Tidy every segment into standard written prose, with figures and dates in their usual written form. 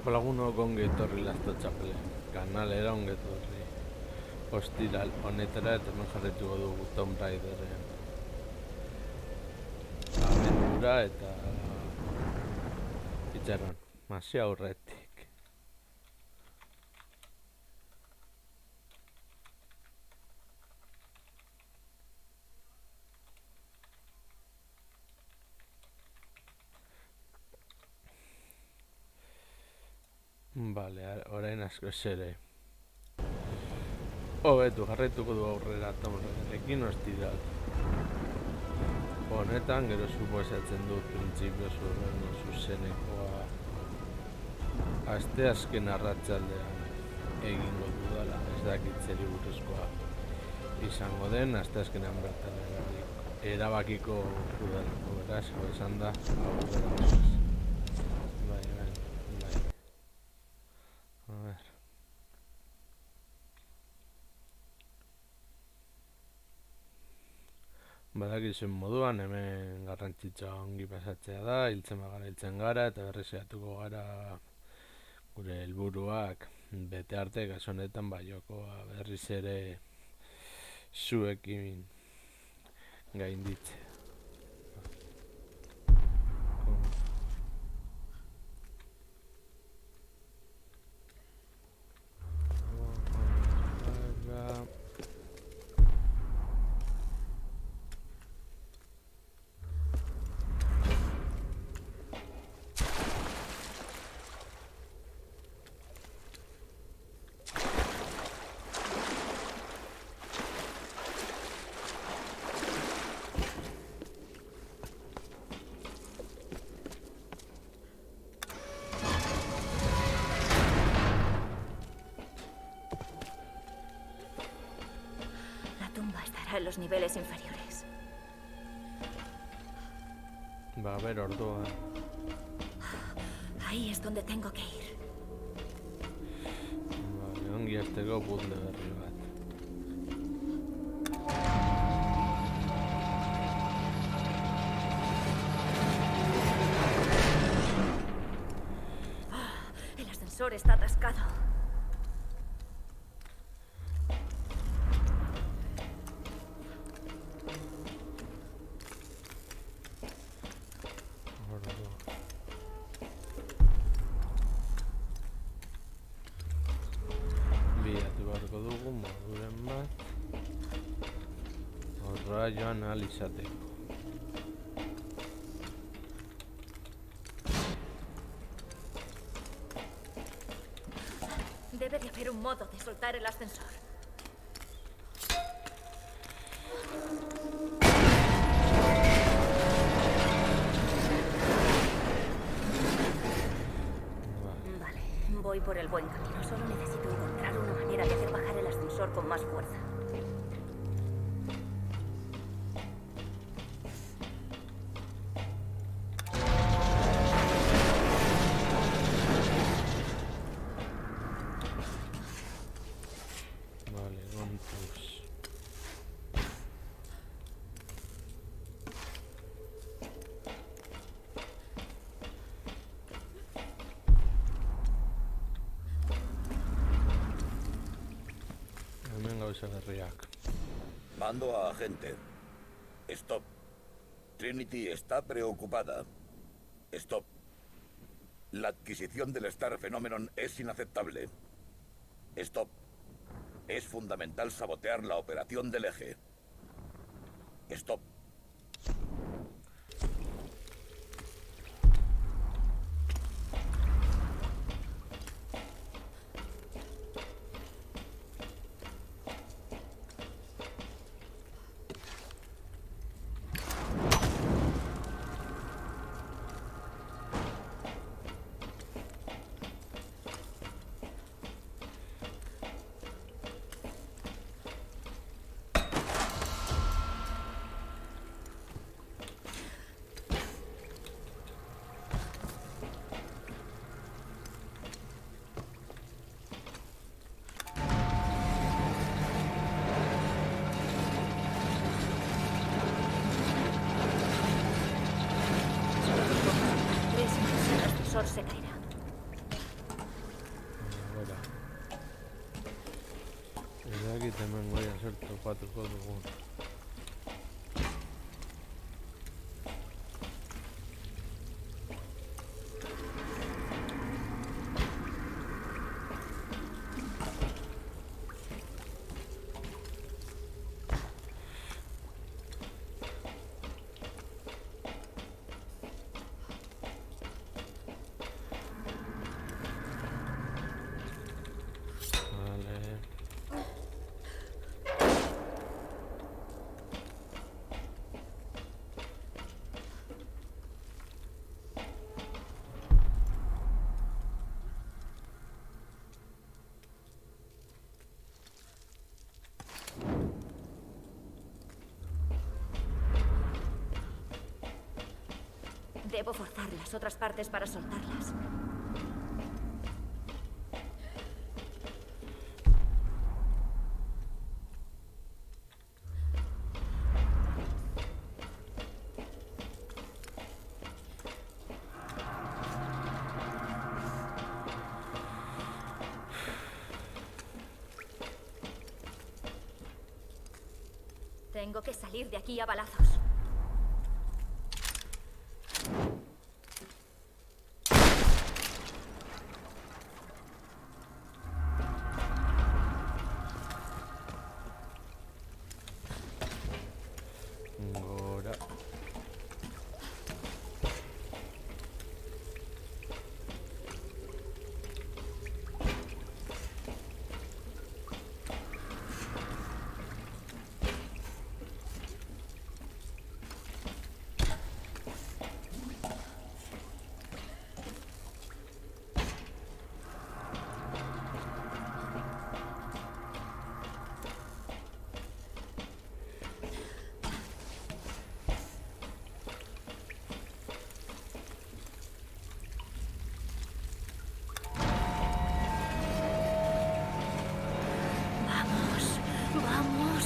Lagunok ongi etorri Lasto Txapelen kanalera, ongi etorri ostiral honetara, eta hemen jarraituko dugu Tomb Raideren abentura eta itxaron, masi aurretik. Vale, orain asko ere hobetu jarraituko du aurrera Tomb Raiderekin ostiral honetan, gero suposatzen dut printzipioz urrengo zuzenekoa asteazken arratsaldean egingo dudala, ez dakit zeri buruzkoa izango den, asteazkenean bertan erabakiko dudalako, beraz, esan da aurrera. Bai. A ver. Badakizuen moduan, hemen garrantzitsua ongi pasatzea da, hiltzen gara, eta berrizeatuko gara gure helburuak bete arte, kasu honetan Baiokoa berriz ere zuekin gainditzea. En los niveles inferiores. Va a haber orduan. Ahí es donde tengo que ir. Vale, ongi hasteko puzzle berri bat. El ascensor está atascado. Joan ahal izateko. Debe de haber un modo de soltar el ascensor. Vale, voy por el buen camino. Solo necesito encontrar una manera de hacer bajar el ascensor con más fuerza. Mando a agente. Stop. Trinity está preocupada. Stop. La adquisición del Star Phenomenon es inaceptable. Stop. Es fundamental sabotear la operación del eje. Stop. topatuko dugun. Debo forzar las otras partes para soltarlas. Tengo que salir de aquí a balazos. Ahora. Vamos, vamos.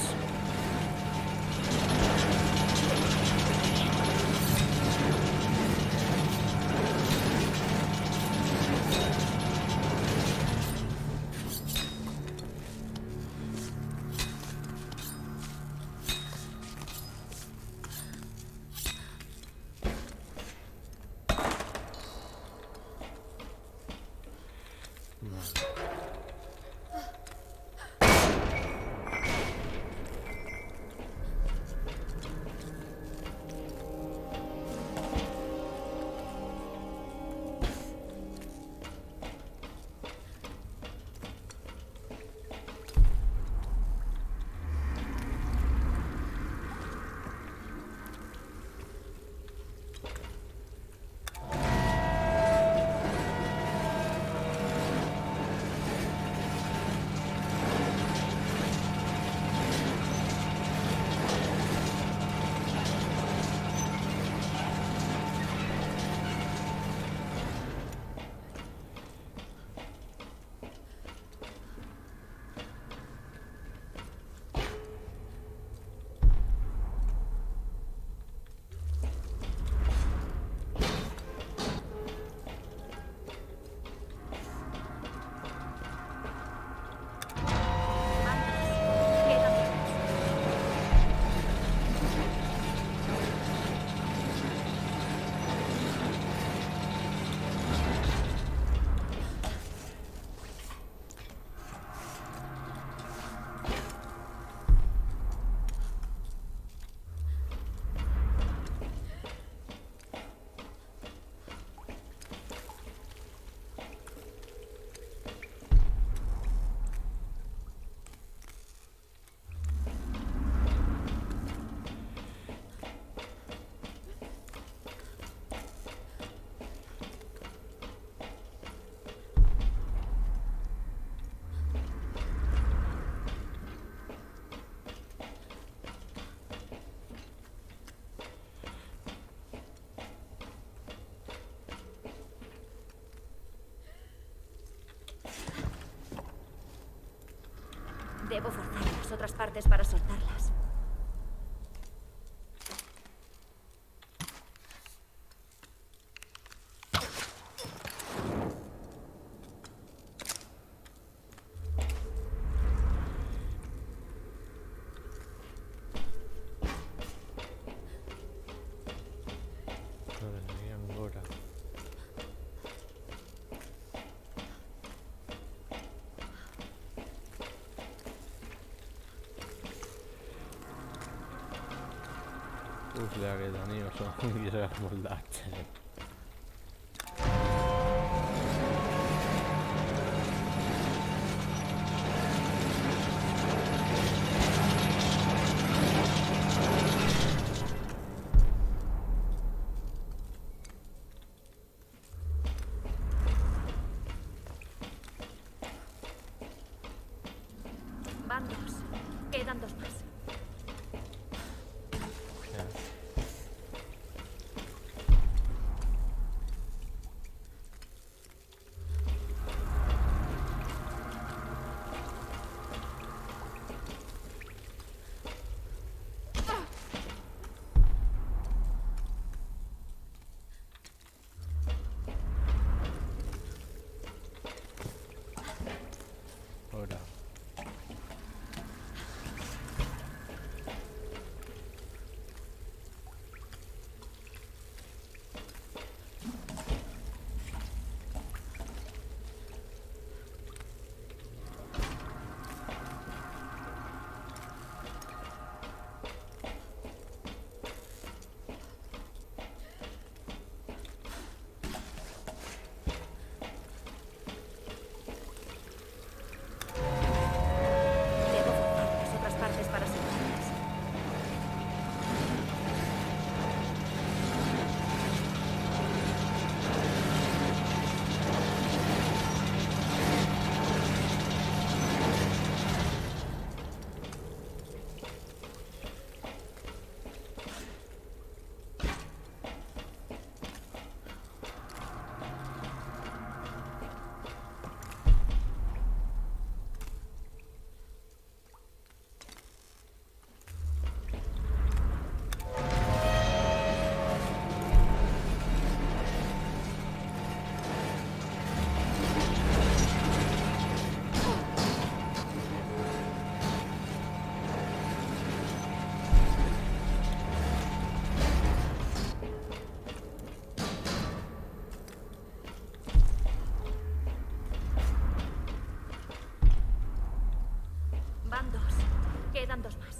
Debo forzar las otras partes para soltarlas. Puzleak eta ni oso gira moldatzen. Van dos. Quedan dos más. Ahora. Debo forzar las otras partes para separarlas. Van dos. Quedan dos más.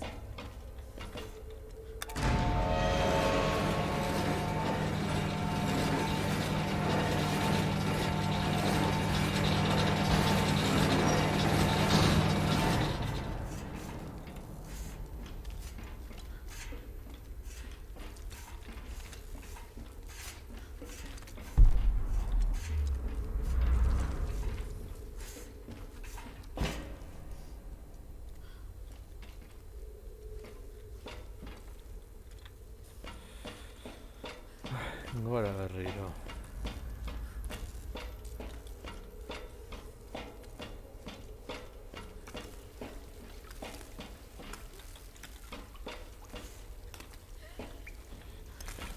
Gora berriro.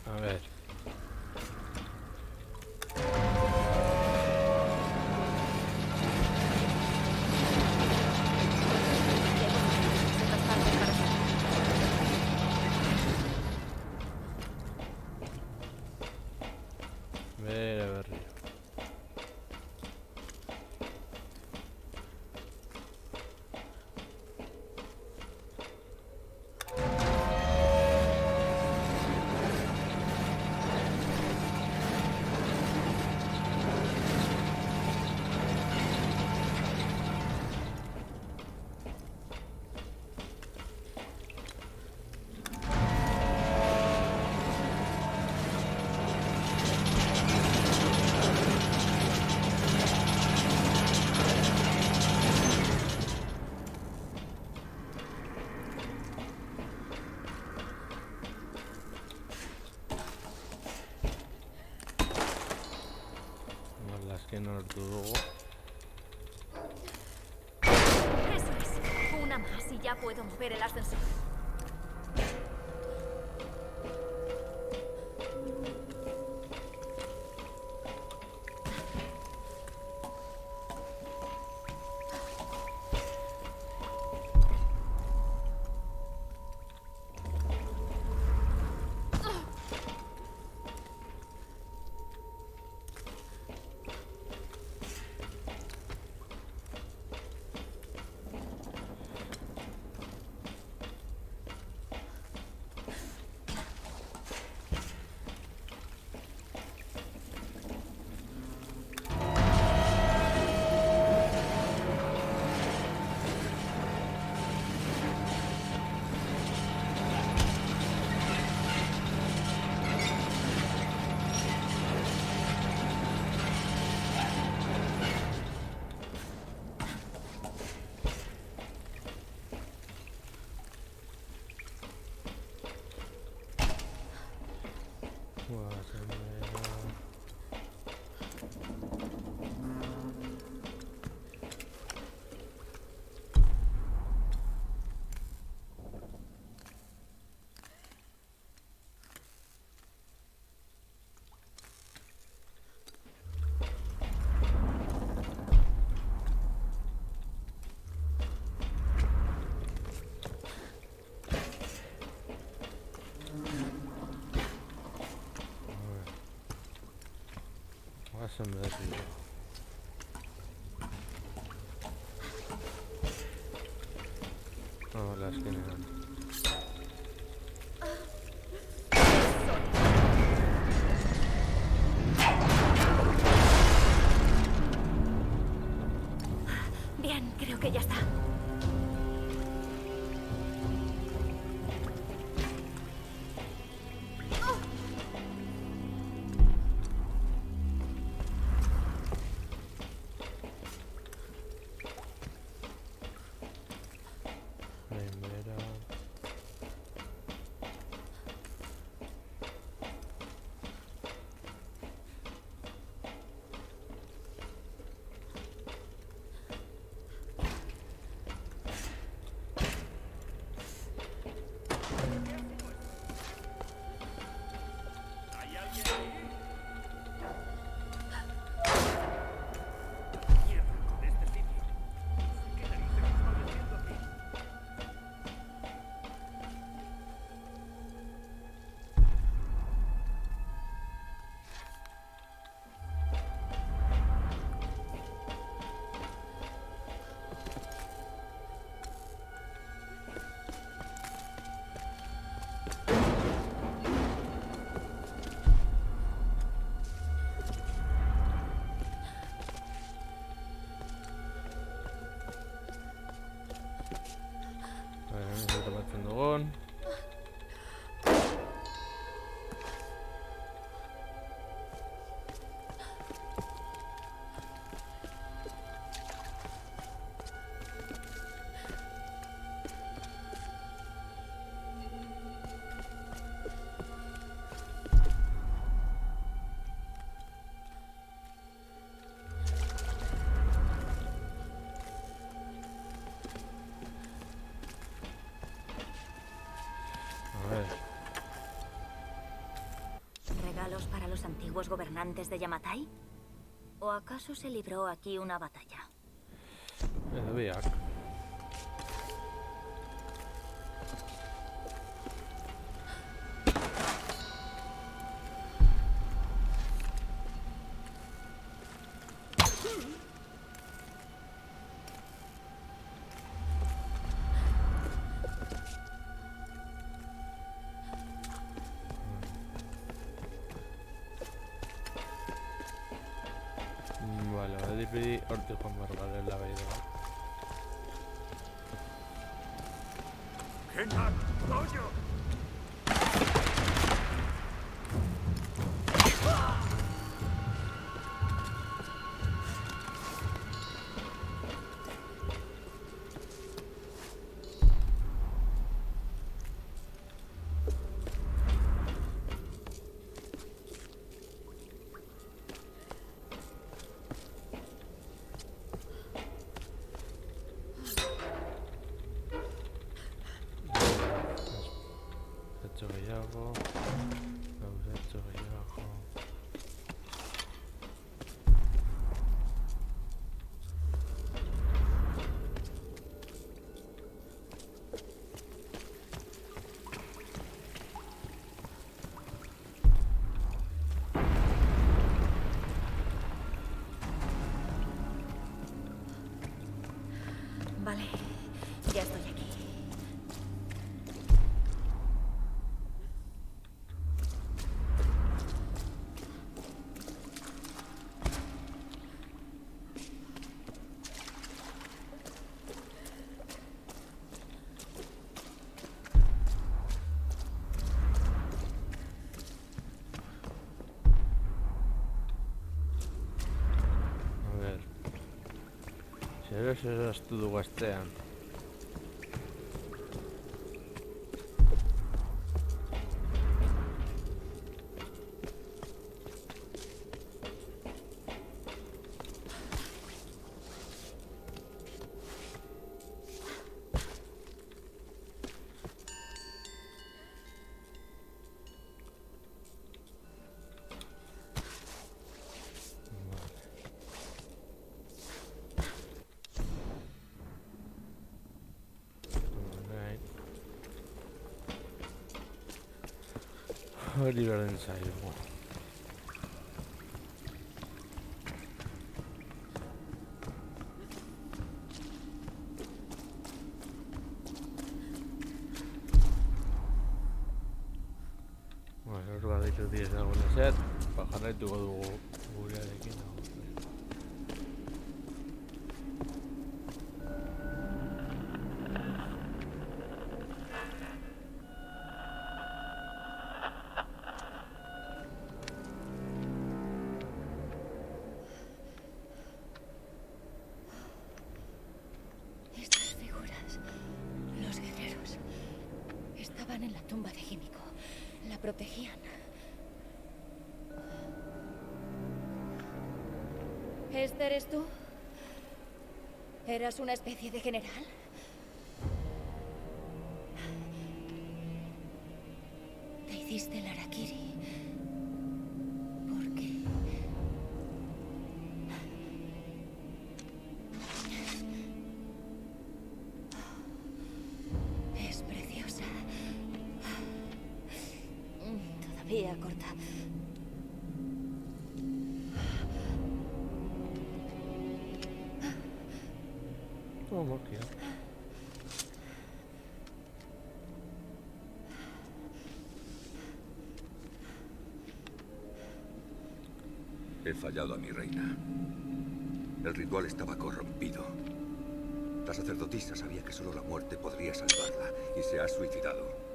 A ver. Debo forzar las otras partes para separarlas. Bere berriro. Azken hartu dugu. Eso es. Una más y ya puedo mover el ascensor. Guazen bera. Guazen berriro. Hola, azkenean. Bien, creo que ya está. Primera. ¿Hay alguien ahí? Mierda con este sitio. ¿Qué narices estoy haciendo aquí? Zer topatzen dugun. A ver. ¿Regalos para los antiguos gobernantes de Yamatai? ¿O acaso se libró aquí una batalla? Edo biak. Vale, badirudi hortik joan behar garela behar. ¡Genat! ¡Coño! Zetxo gehiago. Zetxo gehiago. Vale, ya estoy aquí. A ver. Zer eraztu dugu astean. Hori berdin zaigu. Hor baditu diez dagoen ezer, jarraituko dugu gurearekin. Estas figuras, los guerreros, estaban en la tumba de Himiko. La protegían. ¿Este eres tú? ¿Eras una especie de general? Te hiciste el Harakiri. ¿Por qué? Es preciosa. Todavía corta. Oh, magia. He fallado a mi reina. El ritual estaba corrompido. La sacerdotisa sabía que solo la muerte podría salvarla y se ha suicidado.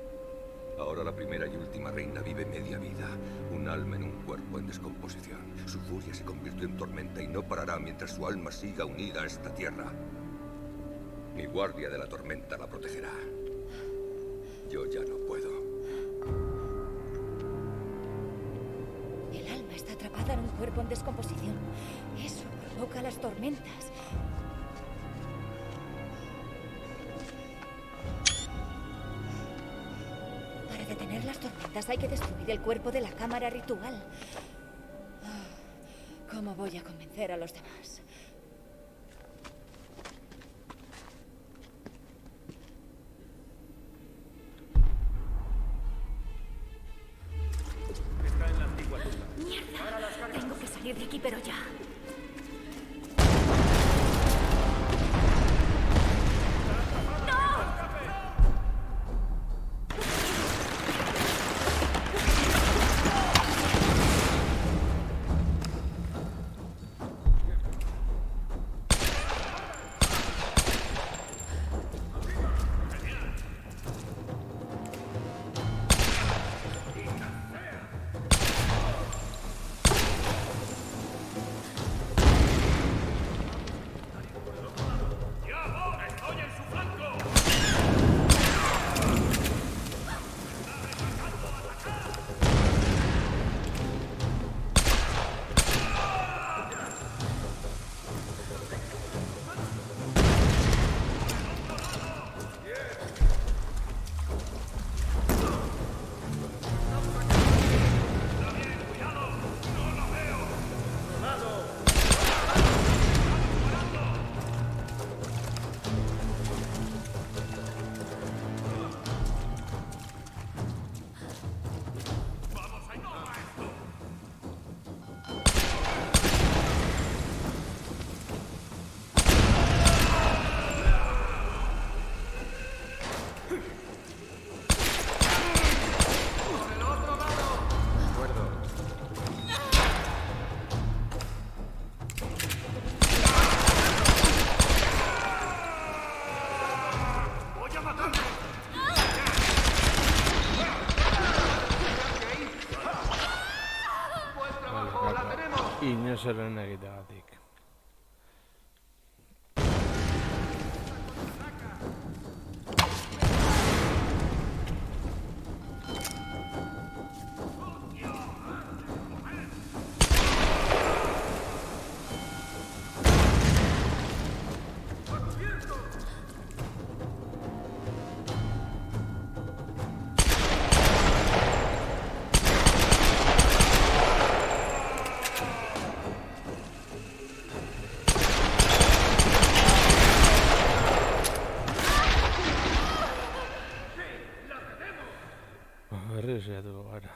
Ahora la primera y última reina vive media vida, un alma en un cuerpo en descomposición. Su furia se convirtió en tormenta y no parará mientras su alma siga unida a esta tierra. Mi guardia de la tormenta la protegerá. Yo ya no puedo. El alma está atrapada en un cuerpo en descomposición. Eso provoca las tormentas. Para detener las tormentas hay que destruir el cuerpo de la cámara ritual. ¿Cómo voy a convencer a los demás? Está en la antigua tumba. ¡Mierda! Tengo que salir de aquí, pero ya. Inozoren egiteagatik. Berriz saiatuko gara.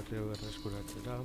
berriro berreskuratzera.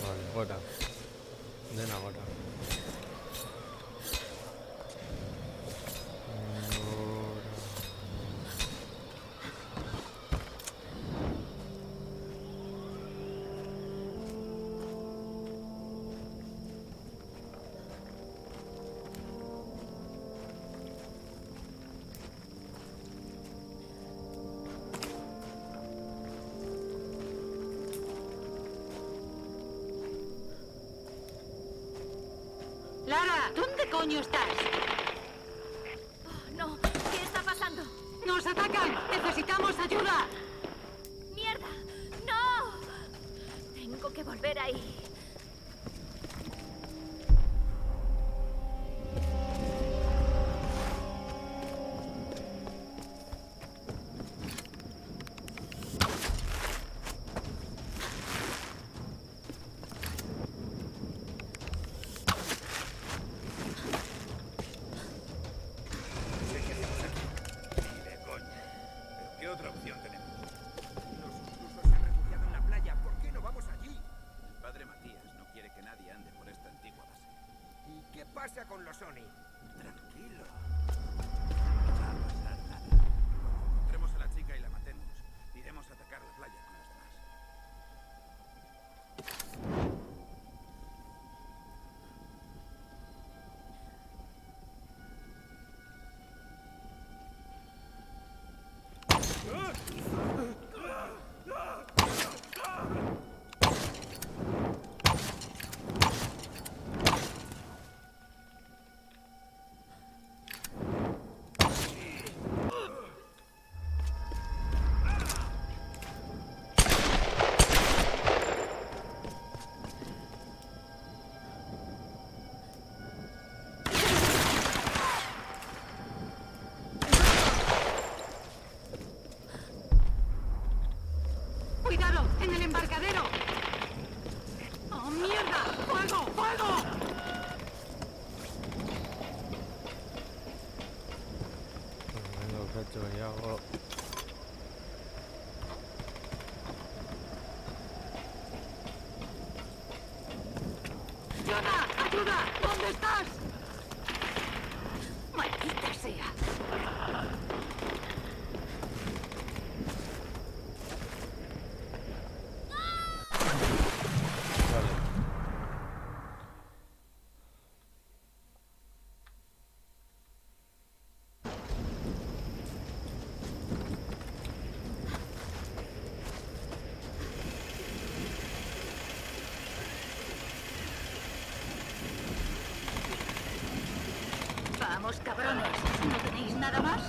Vale, gora. Dena gora. Gora. Lara, ¿dónde coño estás? Oh, no, ¿qué está pasando? ¡Nos atacan! ¡Necesitamos ayuda! ¡Mierda! ¡No! Tengo que volver ahí. Ni de coña. ¿Pero qué otra opción tenemos? Los rusos se han refugiado en la playa. ¿Por qué no vamos allí? El padre Matías no quiere que nadie ande por esta antigua base. ¿Y qué pasa con los Oni? Tranquilo. No va a pasar nada. Cuando encontremos a la chica y la matemos, iremos a atacar la playa con los demás. ¡Cuidado! ¡En el embarcadero! ¡Oh, mierda! ¡Fuego! ¡Fuego! Vengo fecho y hago. ¡Jonah! ¡Ayuda! ¿Dónde estás? ¡Maldita sea! Vale. Vamos, cabrones. ¿No tenéis nada más?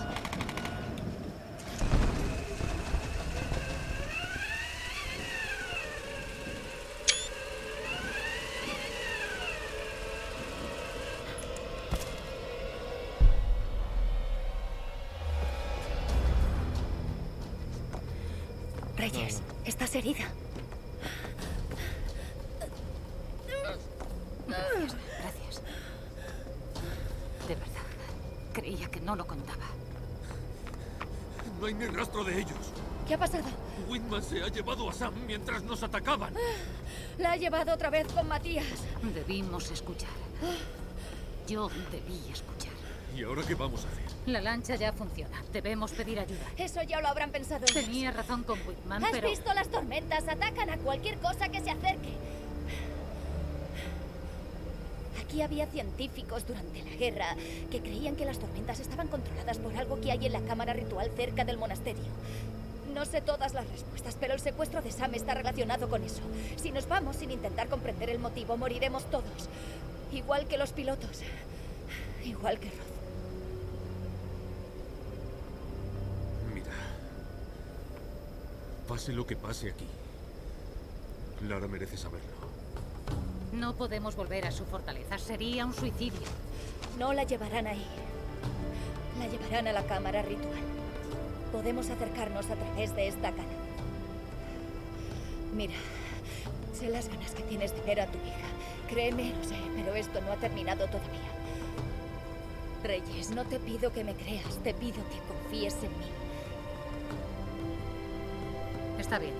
Reyes, estás herida. Gracias. De verdad. Creía que no lo contaba. No hay ni rastro de ellos. ¿Qué ha pasado? Whitman se ha llevado a Sam mientras nos atacaban. La ha llevado otra vez con Matías. Debimos escuchar. Yo debí escuchar. ¿Y ahora qué vamos a hacer? La lancha ya funciona. Debemos pedir ayuda. Eso ya lo habrán pensado ellos. Tenía razón con Whitman, ¿Has pero... visto las tormentas? Atacan a cualquier cosa que se acerque. Aquí había científicos durante la guerra que creían que las tormentas estaban controladas por algo que hay en la cámara ritual cerca del monasterio. No sé todas las respuestas, pero el secuestro de Sam está relacionado con eso. Si nos vamos sin intentar comprender el motivo, moriremos todos. Igual que los pilotos. Igual que Roth. Mira. Pase lo que pase aquí. Lara merece saberlo. No podemos volver a su fortaleza. Sería un suicidio. No la llevarán ahí. La llevarán a la cámara ritual. Podemos acercarnos a través de esta cara. Mira, sé las ganas que tienes de ver a tu hija. Créeme, lo sé, pero esto no ha terminado todavía. Reyes, no te pido que me creas, te pido que confíes en mí. Está bien.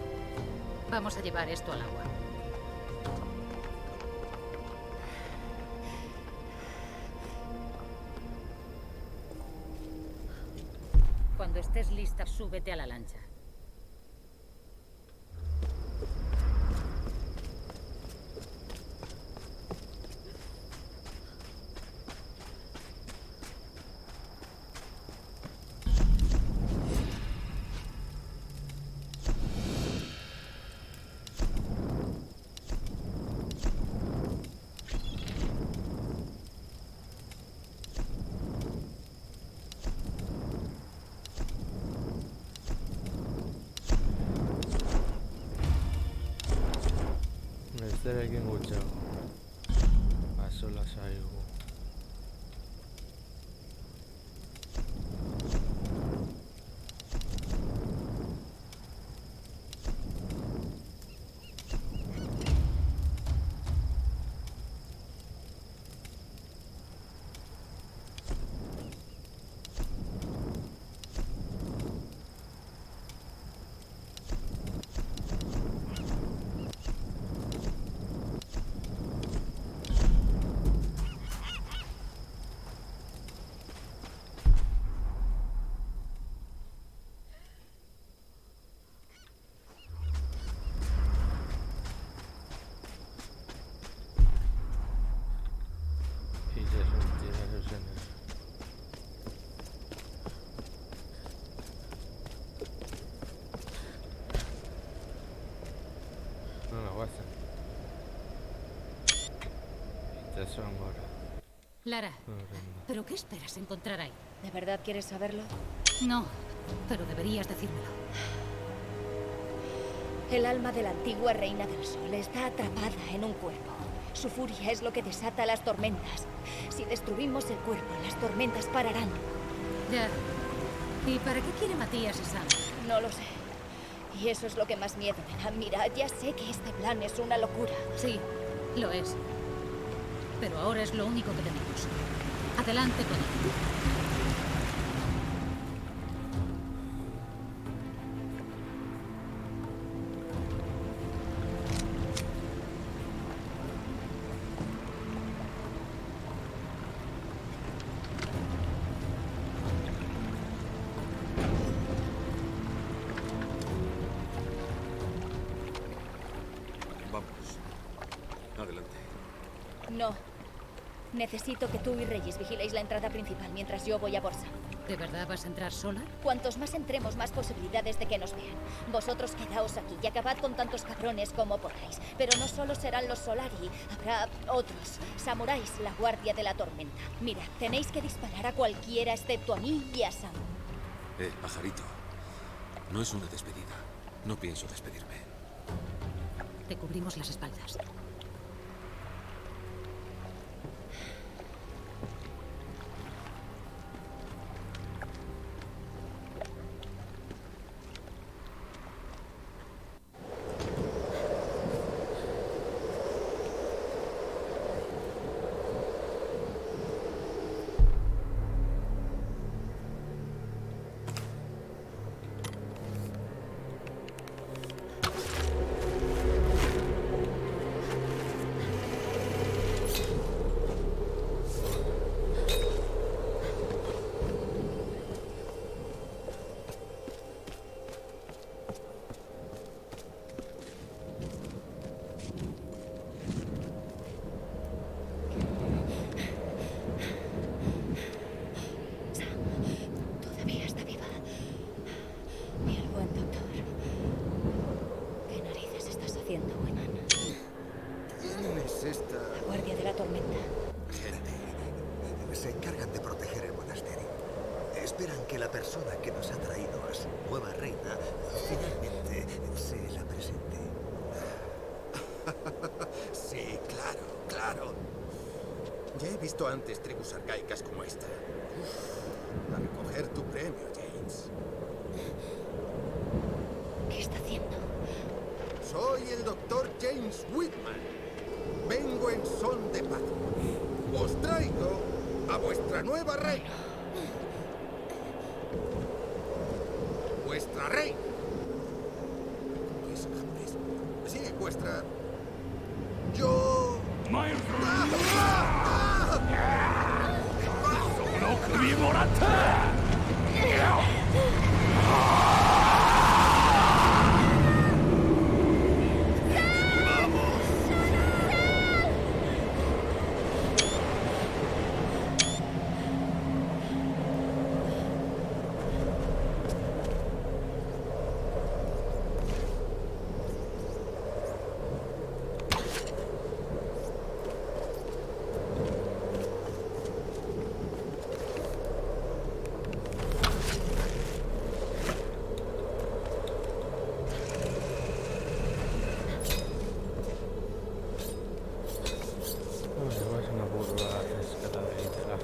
Vamos a llevar esto al agua. Cuando estés lista, súbete a la lancha. Besterekin gutxago. Azola zaigu. Lara, ¿pero qué esperas encontrar ahí? ¿De verdad quieres saberlo? No, pero deberías decírmelo. El alma de la antigua reina del sol está atrapada en un cuerpo. Su furia es lo que desata las tormentas. Si destruimos el cuerpo, las tormentas pararán. Ya. ¿Y para qué quiere Matías y Sam? No lo sé. Y eso es lo que más miedo me da. Mira, ya sé que este plan es una locura. Sí, lo es. Pero ahora es lo único que tenemos. Adelante con él. Vamos. Adelante. No. Necesito que tú y Reyes vigiléis la entrada principal mientras yo voy a por Sam. ¿De verdad vas a entrar sola? Cuantos más entremos, más posibilidades de que nos vean. Vosotros quedaos aquí y acabad con tantos cabrones como podáis. Pero no solo serán los Solari, habrá otros. Samuráis, la guardia de la tormenta. Mira, tenéis que disparar a cualquiera excepto a mí y a Sam. Pajarito. No es una despedida. No pienso despedirme. Te cubrimos las espaldas. esperan que la persona que nos ha traído a su nueva reina finalmente se la presente. Sí, claro, claro. Ya he visto antes tribus arcaicas como esta. Uf, a recoger tu premio, James. ¿Qué está haciendo? Soy el Dr. James Whitman. Vengo en son de paz. Os traigo a vuestra nueva reina. Vuestra reina. ¿Qué es japonés? Sí, vuestra... Yo... Igual es una burla escalada de literal.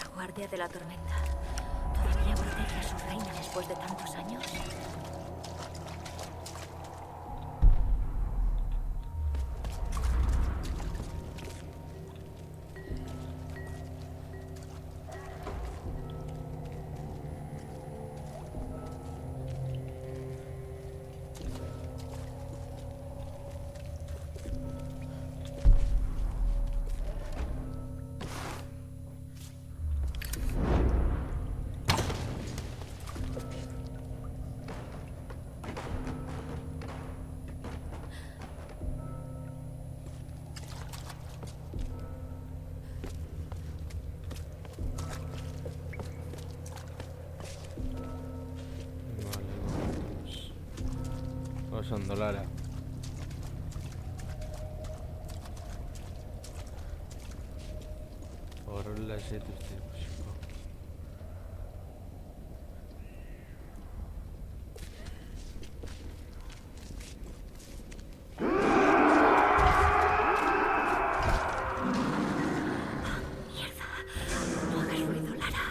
La Guardia de la Tormenta. ¿Todavía protege a su reina después de tantos años? Son dólares. Por la shit No hagas ruido, Lara.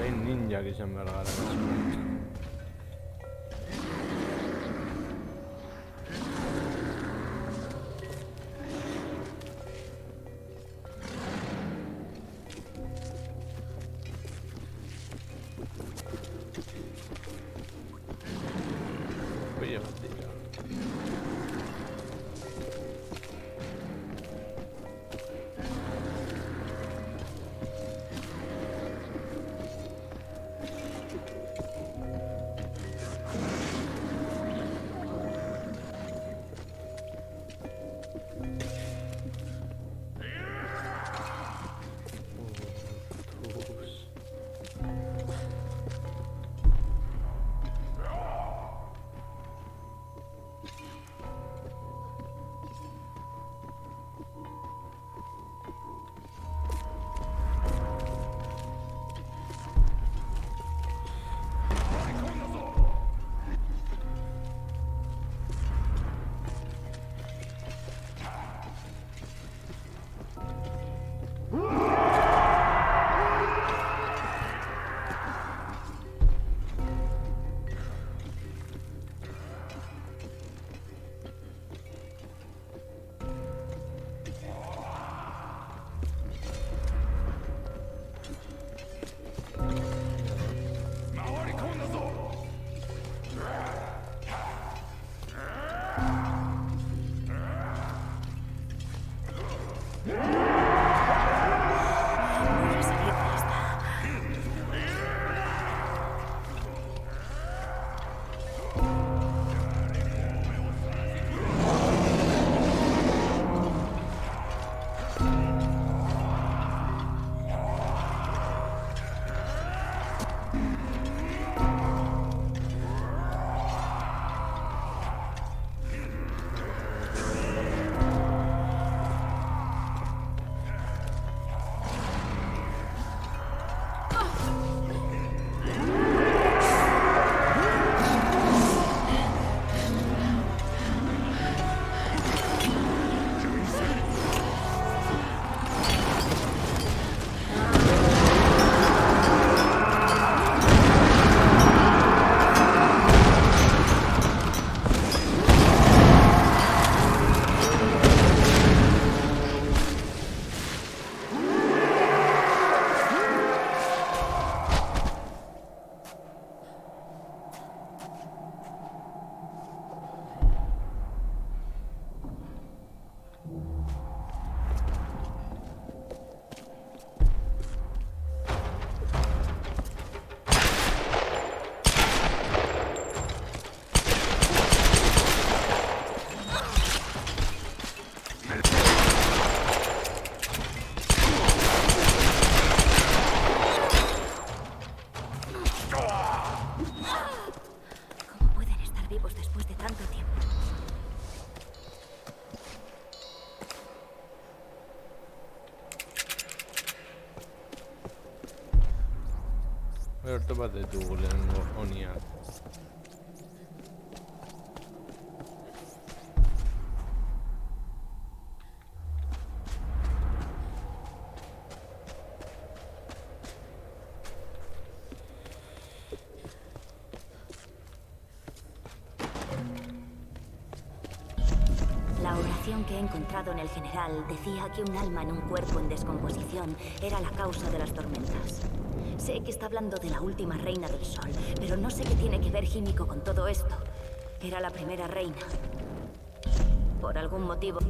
hay ninja que se enverga la casa. Oye, mentira. vivos después de tanto tiempo. Hartu bat ditugu lehenengo honia. La oración que he encontrado en el general decía que un alma en un cuerpo en descomposición era la causa de las tormentas. Sé que está hablando de la última reina del sol, pero no sé qué tiene que ver Himiko con todo esto. Era la primera reina. Por algún motivo...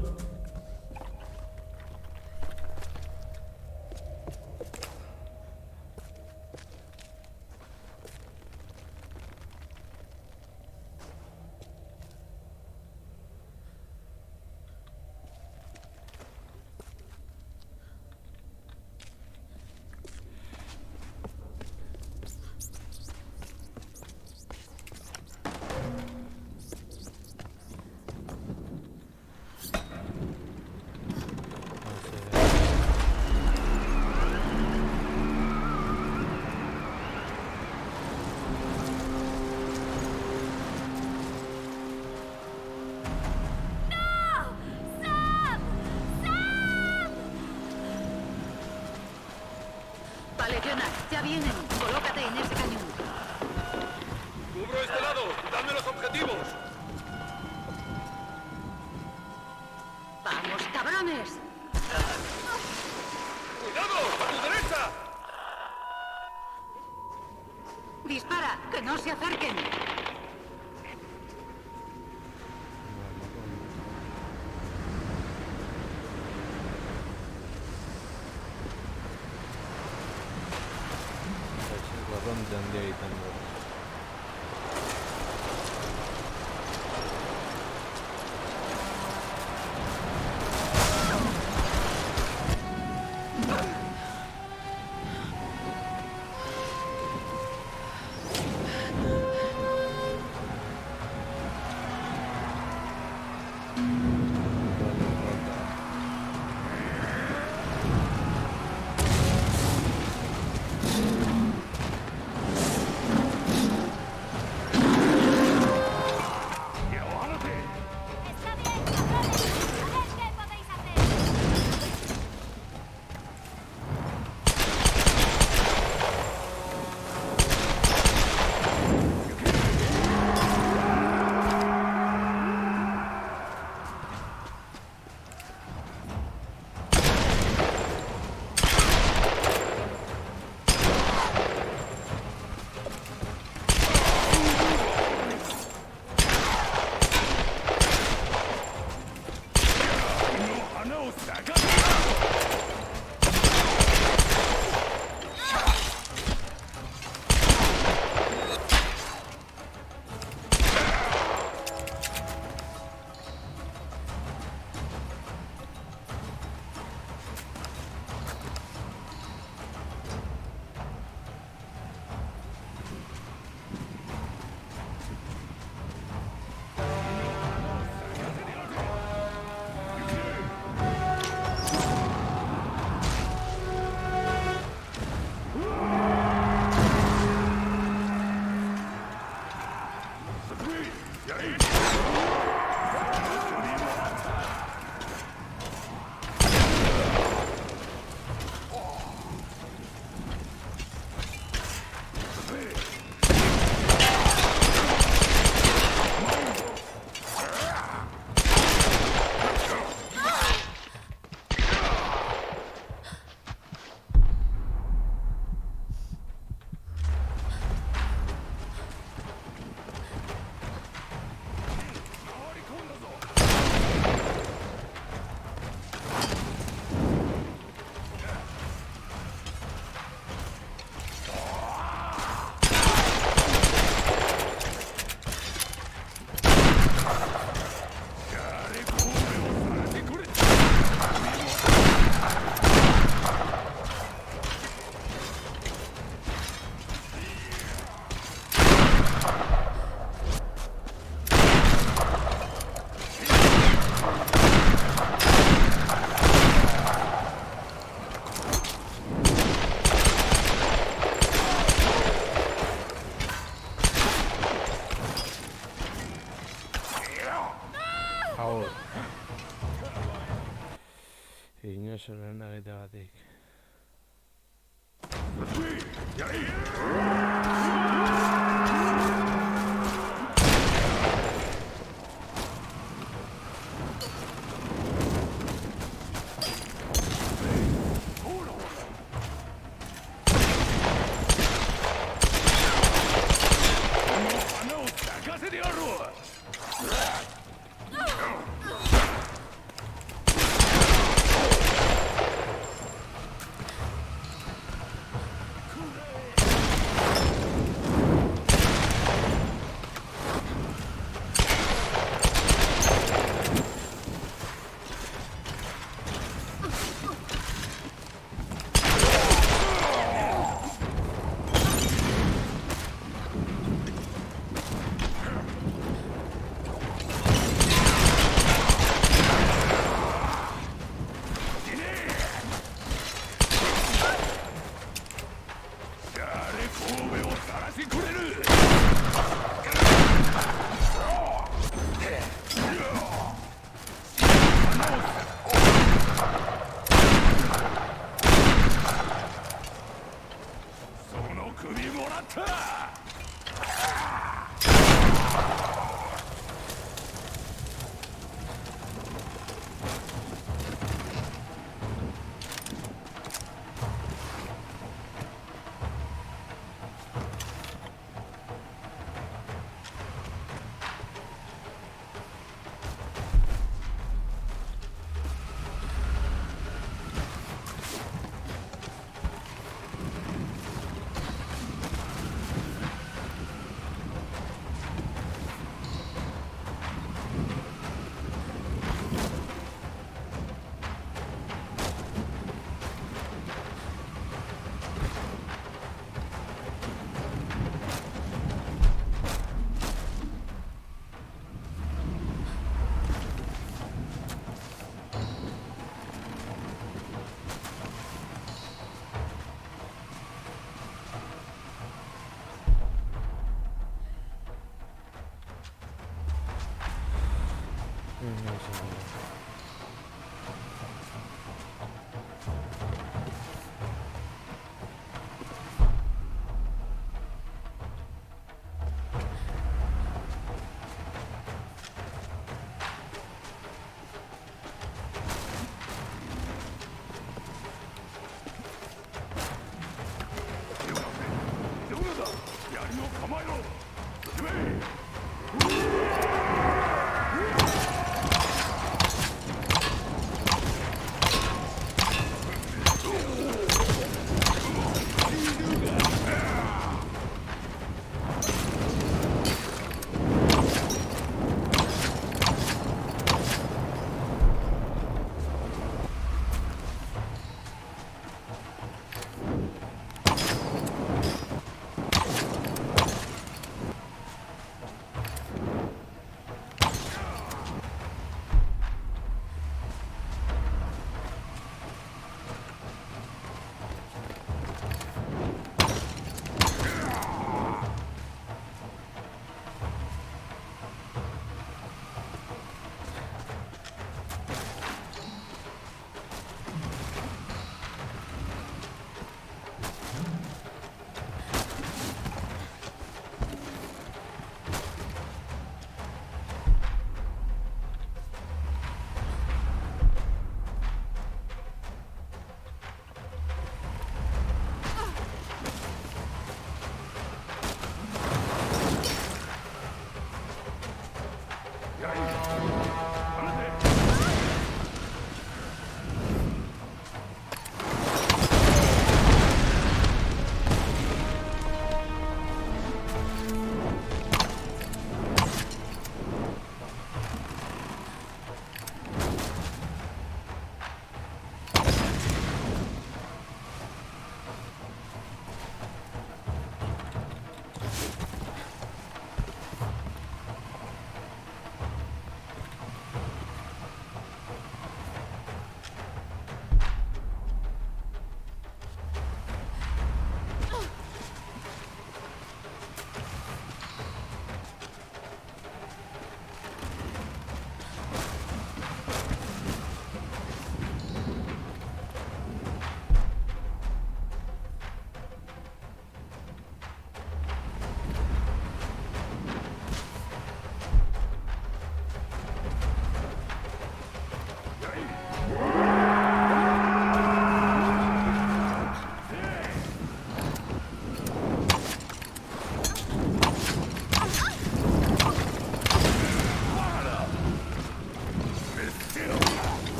Vale, Jonas, ya vienen. Colócate en ese cañón. ¡Cubro este lado! ¡Dadme los objetivos! ¡Vamos, cabrones! ¡Cuidado! ¡A tu derecha! ¡Dispara! ¡Que no se acerquen! Korronte handia egiten du. Agur. Inozoren egiteagatik.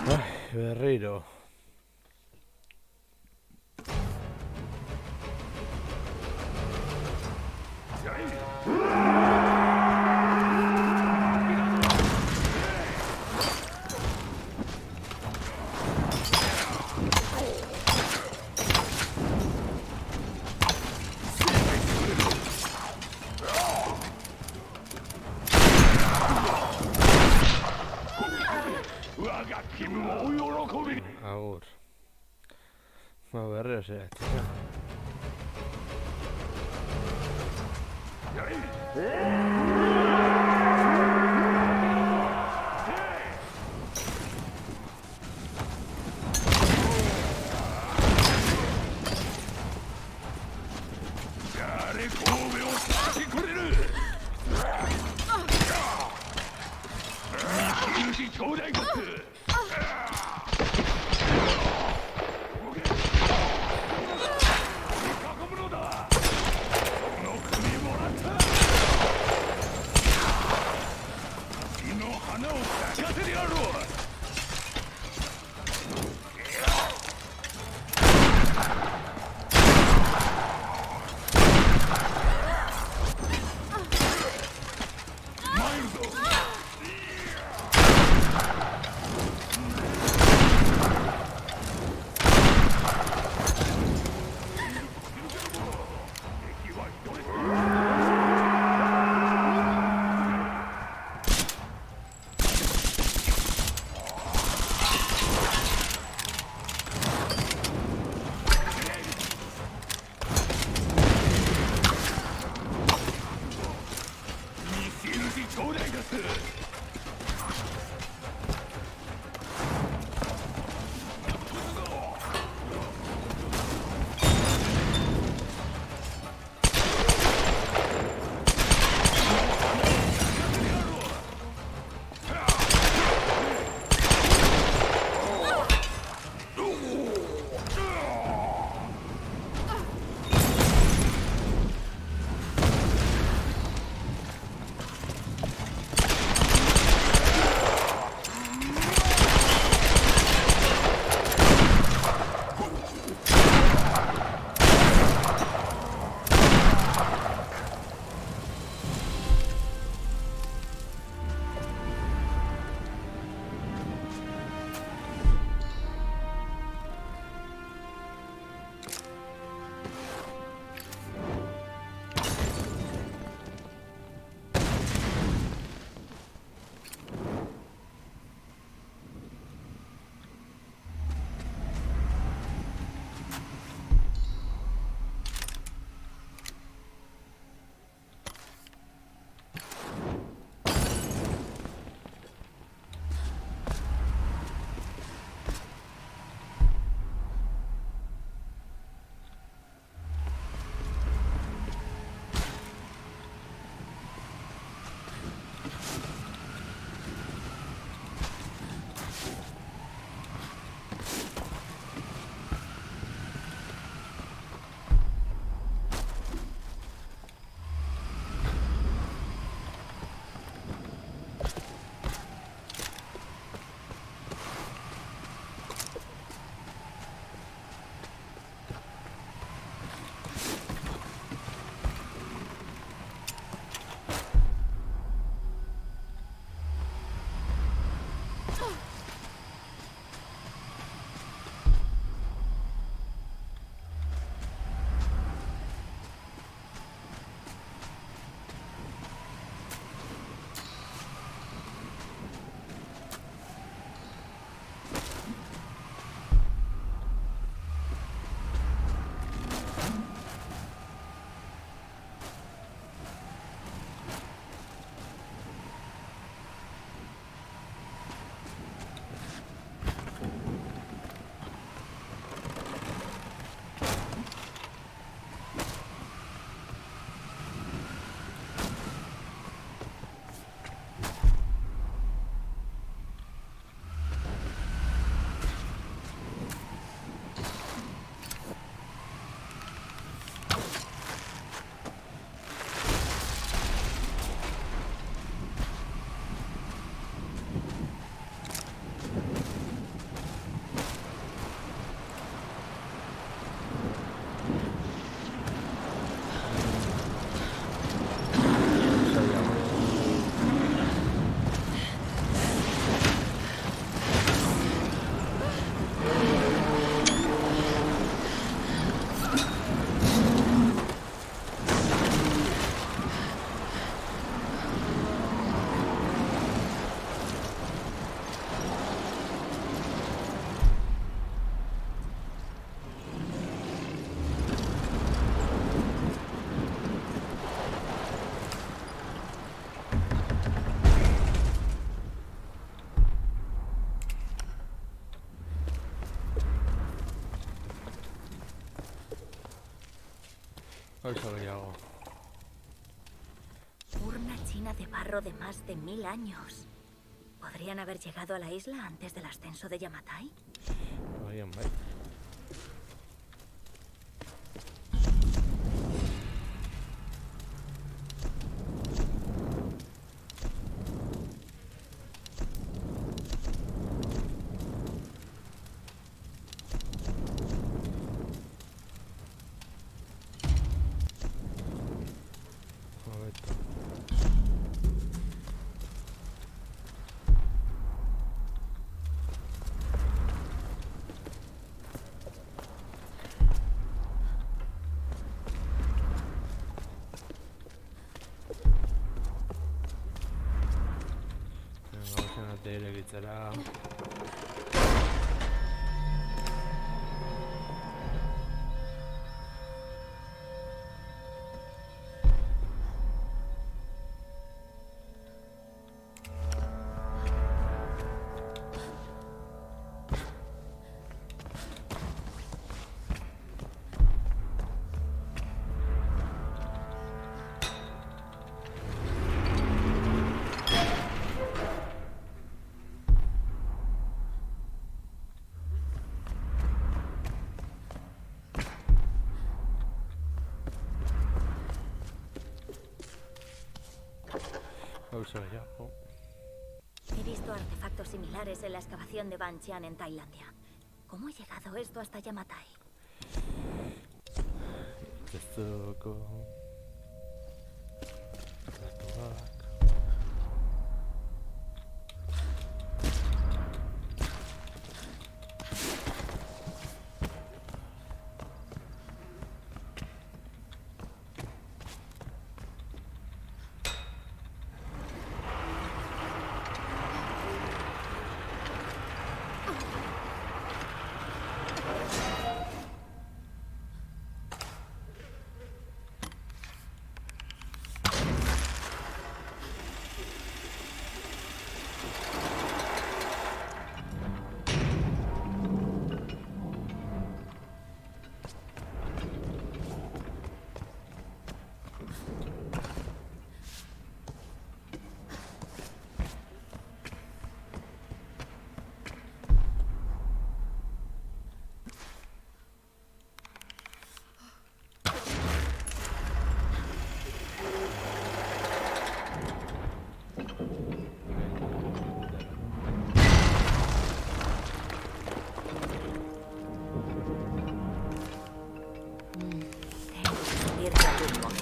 Ai, berriro. Agur. Berriro zera, txisa. Oso gehiago. Urna china de barro de más de 1000 años. ¿Podrían haber llegado a la isla antes del ascenso de Yamatai? Agian bai. Hobeto. Venga, ate irekitzera. Oso gehiago. He visto artefactos similares en la excavación de Banqian en Tailandia. ¿Cómo ha llegado esto hasta Yamatai? Testuko. Testuak. Tengo que subir de algún modo.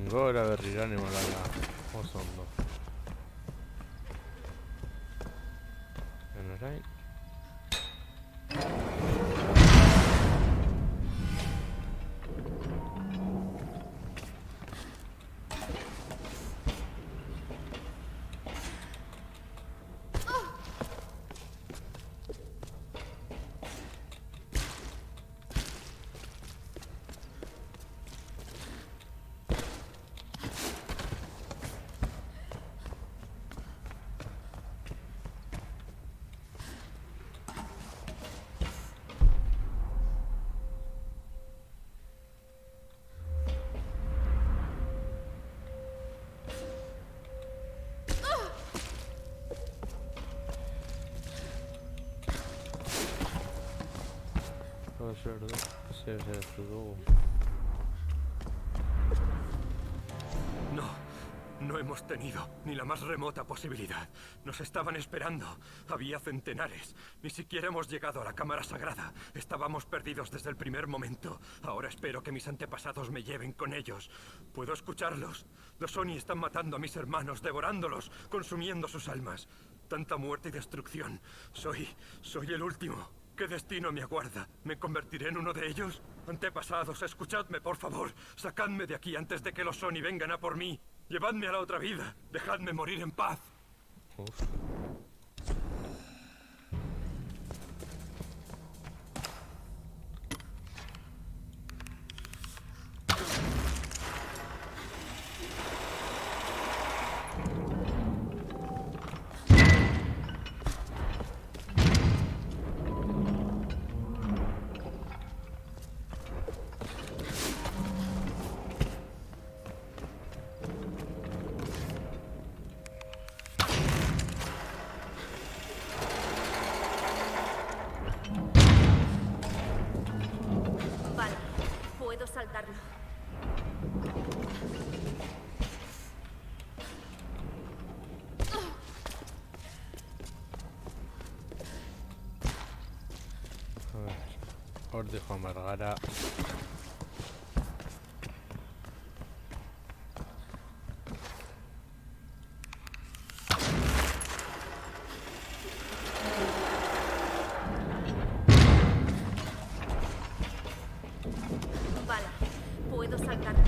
Gora berrira animalana. Oso ondo. Orain. zer ez dugu. No hemos tenido ni la más remota posibilidad. Nos estaban esperando. Había centenares. Ni siquiera hemos llegado a la cámara sagrada. Estábamos perdidos desde el primer momento. Ahora espero que mis antepasados me lleven con ellos. Puedo escucharlos. Los Oni están matando a mis hermanos, devorándolos, consumiendo sus almas. Tanta muerte y destrucción. Soy el último. ¿Qué destino me aguarda? ¿Me convertiré en uno de ellos? Antepasados, escuchadme, por favor. Sacadme de aquí antes de que los Oni vengan a por mí. Llevadme a la otra vida. Dejadme morir en paz. Uf. Vale, puedo saltarlo. A ver, hor joan behar gara. Vale, puedo saltarlo.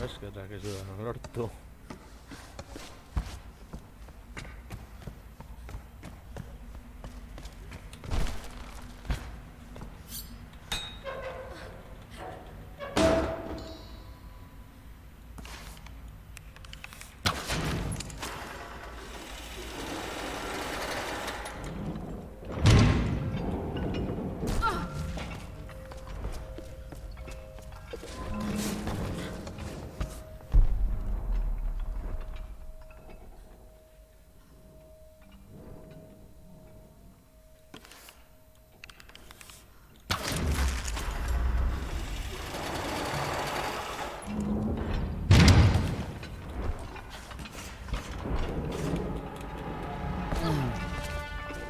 Eskerrak ez dudan lortu.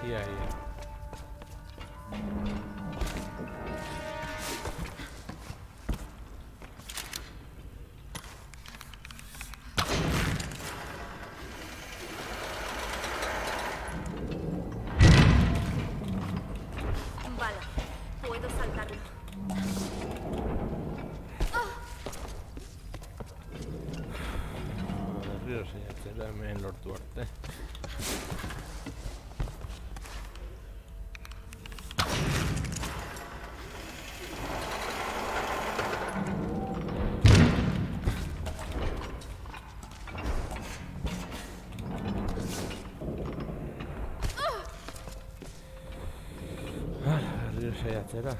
Ia. Vale, puedo saltarlo. Berriro saiatzera hemen lortu arte. Berriro saiatzera.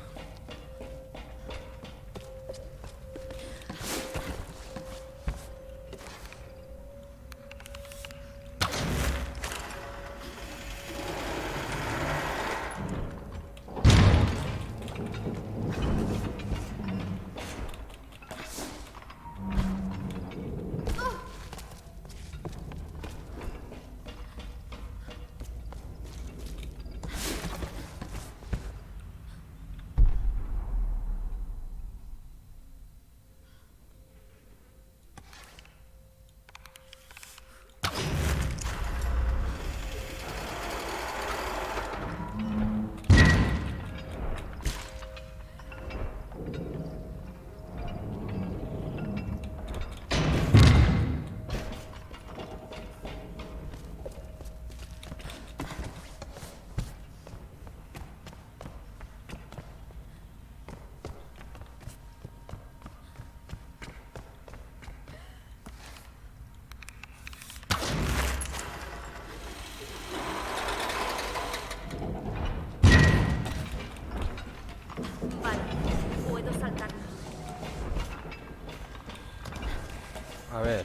A ver.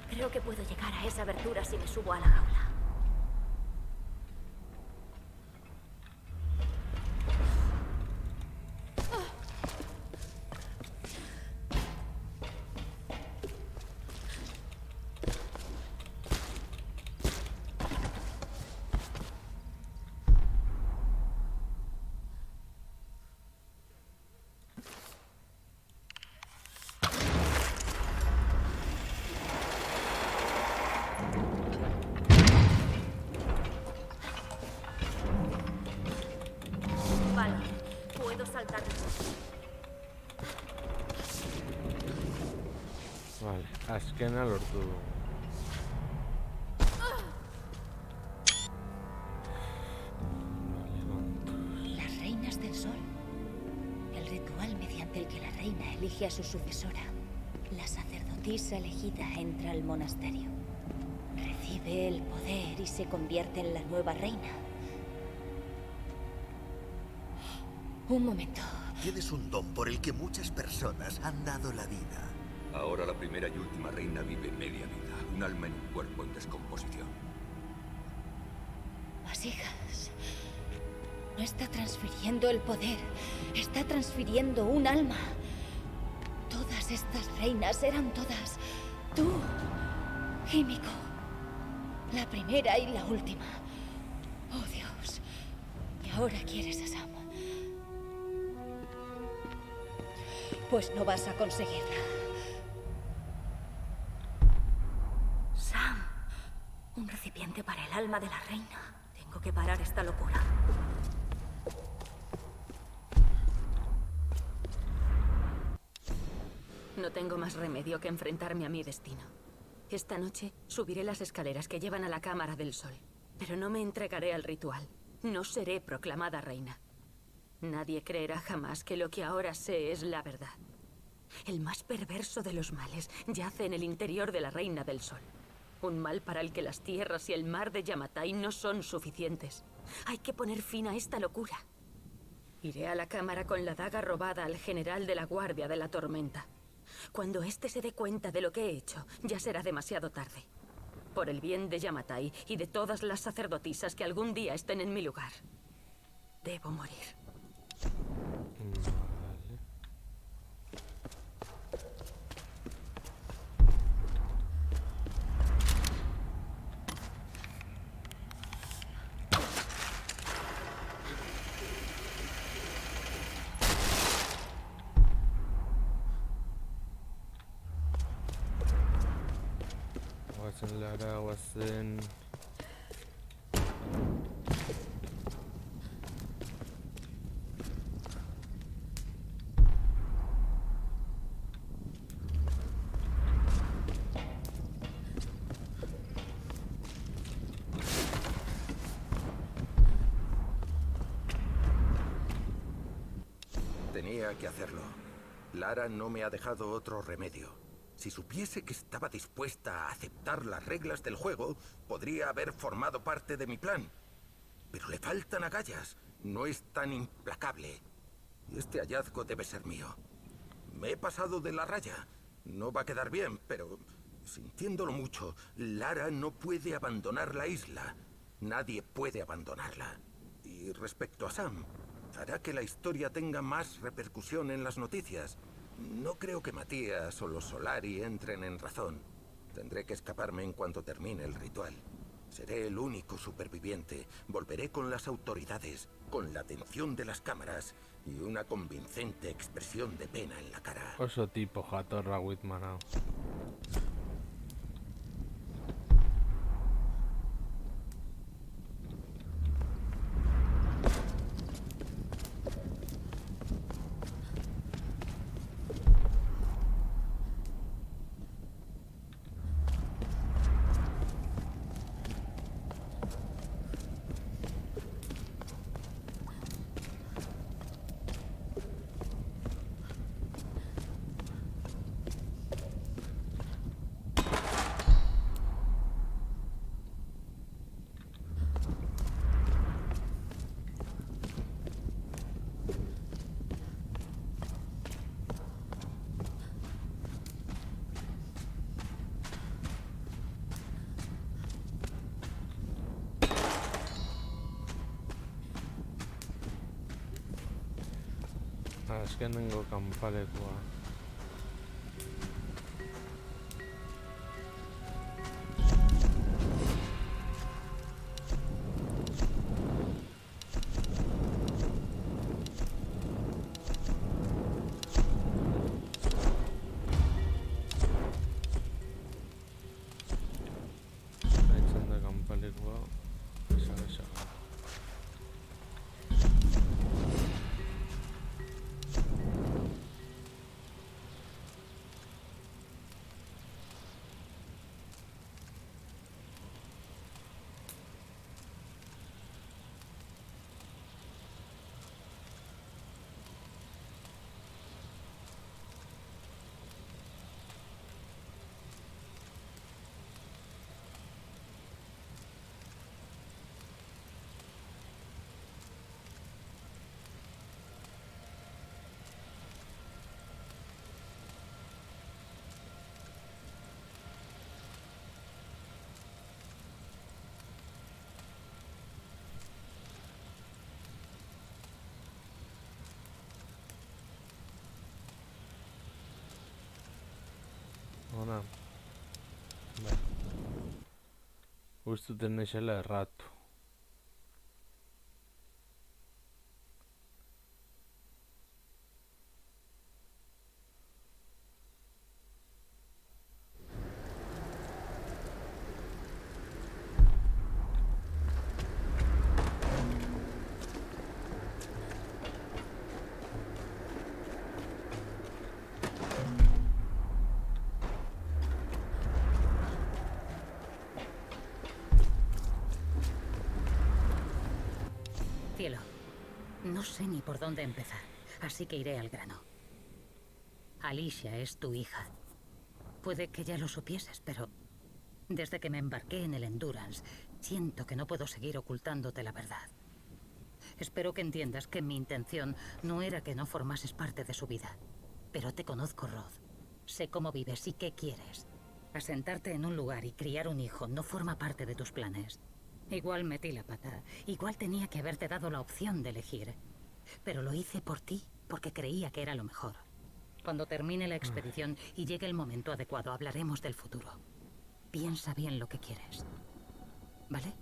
Creo que puedo llegar a esa abertura si me subo a la jaula. Vale, puedo saltar. Vale, azkena lortu du. Vale, vamos. Las reinas del sol. El ritual mediante el que la reina elige a su sucesora. La sacerdotisa elegida entra al monasterio. Recibe el poder y se convierte en la nueva reina. Un momento. Tienes un don por el que muchas personas han dado la vida. Ahora la primera y última reina vive media vida. Un alma en un cuerpo en descomposición. Vasijas. No está transfiriendo el poder. Está transfiriendo un alma. Todas estas reinas eran todas tú, Himiko. La primera y la última. Oh, Dios. Y ahora quieres a Sam. Pues no vas a conseguirla. Sam. Un recipiente para el alma de la reina. Tengo que parar esta locura. No tengo más remedio que enfrentarme a mi destino. Esta noche subiré las escaleras que llevan a la Cámara del Sol. Pero no me entregaré al ritual. No seré proclamada reina. Nadie creerá jamás que lo que ahora sé es la verdad. El más perverso de los males yace en el interior de la Reina del Sol. Un mal para el que las tierras y el mar de Yamatai no son suficientes. Hay que poner fin a esta locura. Iré a la cámara con la daga robada al general de la Guardia de la Tormenta. Cuando éste se dé cuenta de lo que he hecho, ya será demasiado tarde. Por el bien de Yamatai y de todas las sacerdotisas que algún día estén en mi lugar. Debo morir. Guazen Lara, guazen... Tenía que hacerlo. Lara no me ha dejado otro remedio. Si supiese que estaba dispuesta a aceptar las reglas del juego, podría haber formado parte de mi plan. Pero le faltan agallas. No es tan implacable. Y este hallazgo debe ser mío. Me he pasado de la raya. No va a quedar bien, pero sintiéndolo mucho, Lara no puede abandonar la isla. Nadie puede abandonarla. Y respecto a Sam, hará que la historia tenga más repercusión en las noticias. No creo que Matías o los Solari entren en razón. Tendré que escaparme en cuanto termine el ritual. Seré el único superviviente. Volveré con las autoridades, con la atención de las cámaras y una convincente expresión de pena en la cara. Oso tipo jatorra Whitman hau. azkenengo kanpalekua. Aitzen da kanpalekua. Esa. Ona. Bai. Uztuten naizela erratu. Cielo, no sé ni por dónde empezar, así que iré al grano. Alicia es tu hija. Puede que ya lo supieses, pero desde que me embarqué en el Endurance, siento que no puedo seguir ocultándote la verdad. Espero que entiendas que mi intención no era que no formases parte de su vida. Pero te conozco, Rod. Sé cómo vives y qué quieres. Asentarte en un lugar y criar un hijo no forma parte de tus planes. Igual metí la pata. Igual tenía que haberte dado la opción de elegir. Pero lo hice por ti, porque creía que era lo mejor. Cuando termine la expedición y llegue el momento adecuado, hablaremos del futuro. Piensa bien lo que quieres. ¿Vale?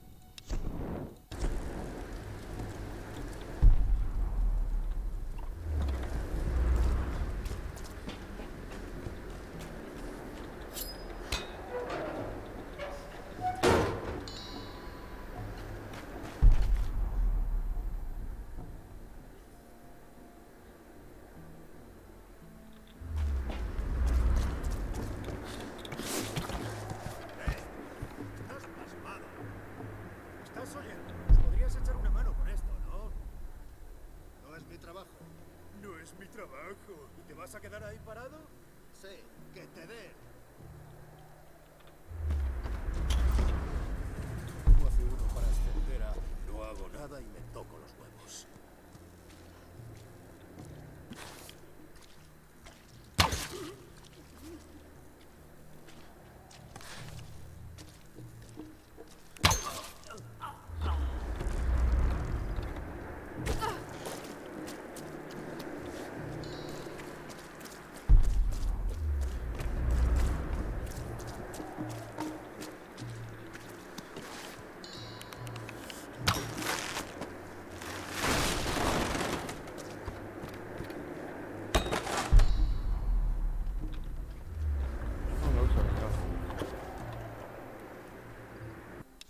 ¿Estás oyendo? Podrías echar una mano con esto, ¿no? No es mi trabajo. No es mi trabajo. ¿Y te vas a quedar ahí parado? Sí, que te dé. ¿Cómo hace uno para ascender a no hago nada y me toco los huevos?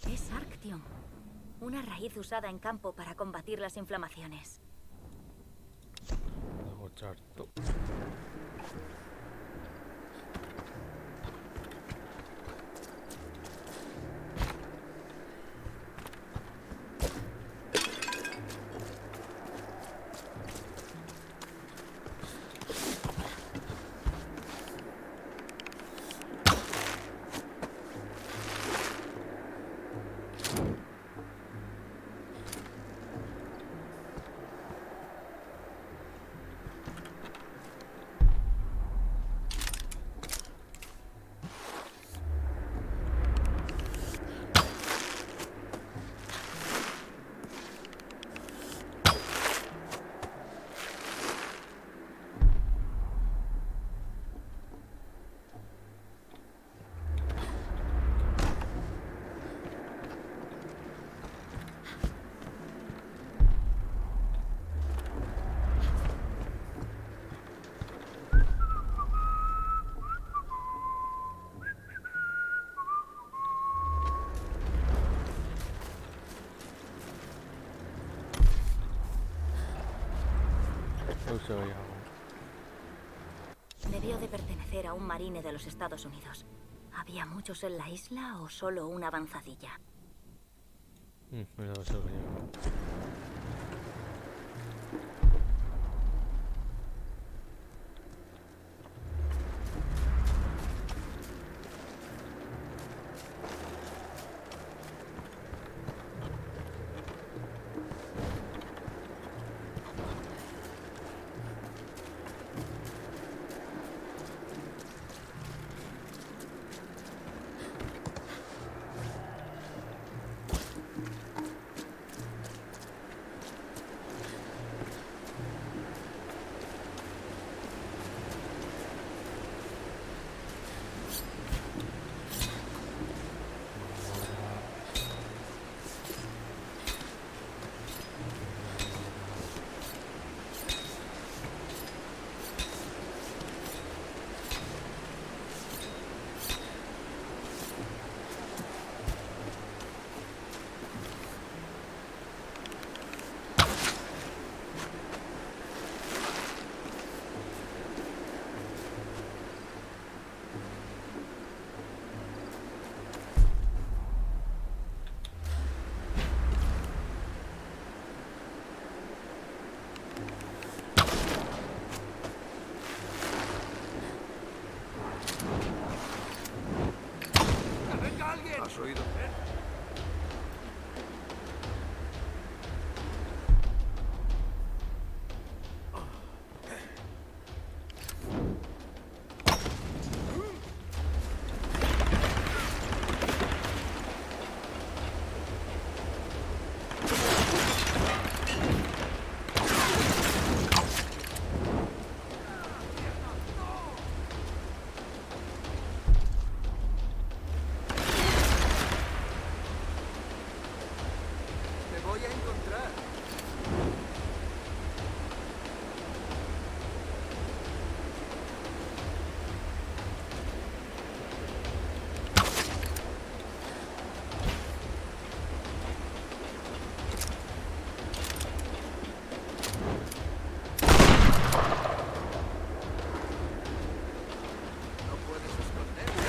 Es Arctium, una raíz usada en campo para combatir las inflamaciones. Dago txarto. Gauza gehiago. Debió de pertenecer a un marine de los Estados Unidos. ¿Había muchos en la isla o solo una avanzadilla? Gauza gehiago. ¿Has oído? Te voy a encontrar. No puedes esconderte.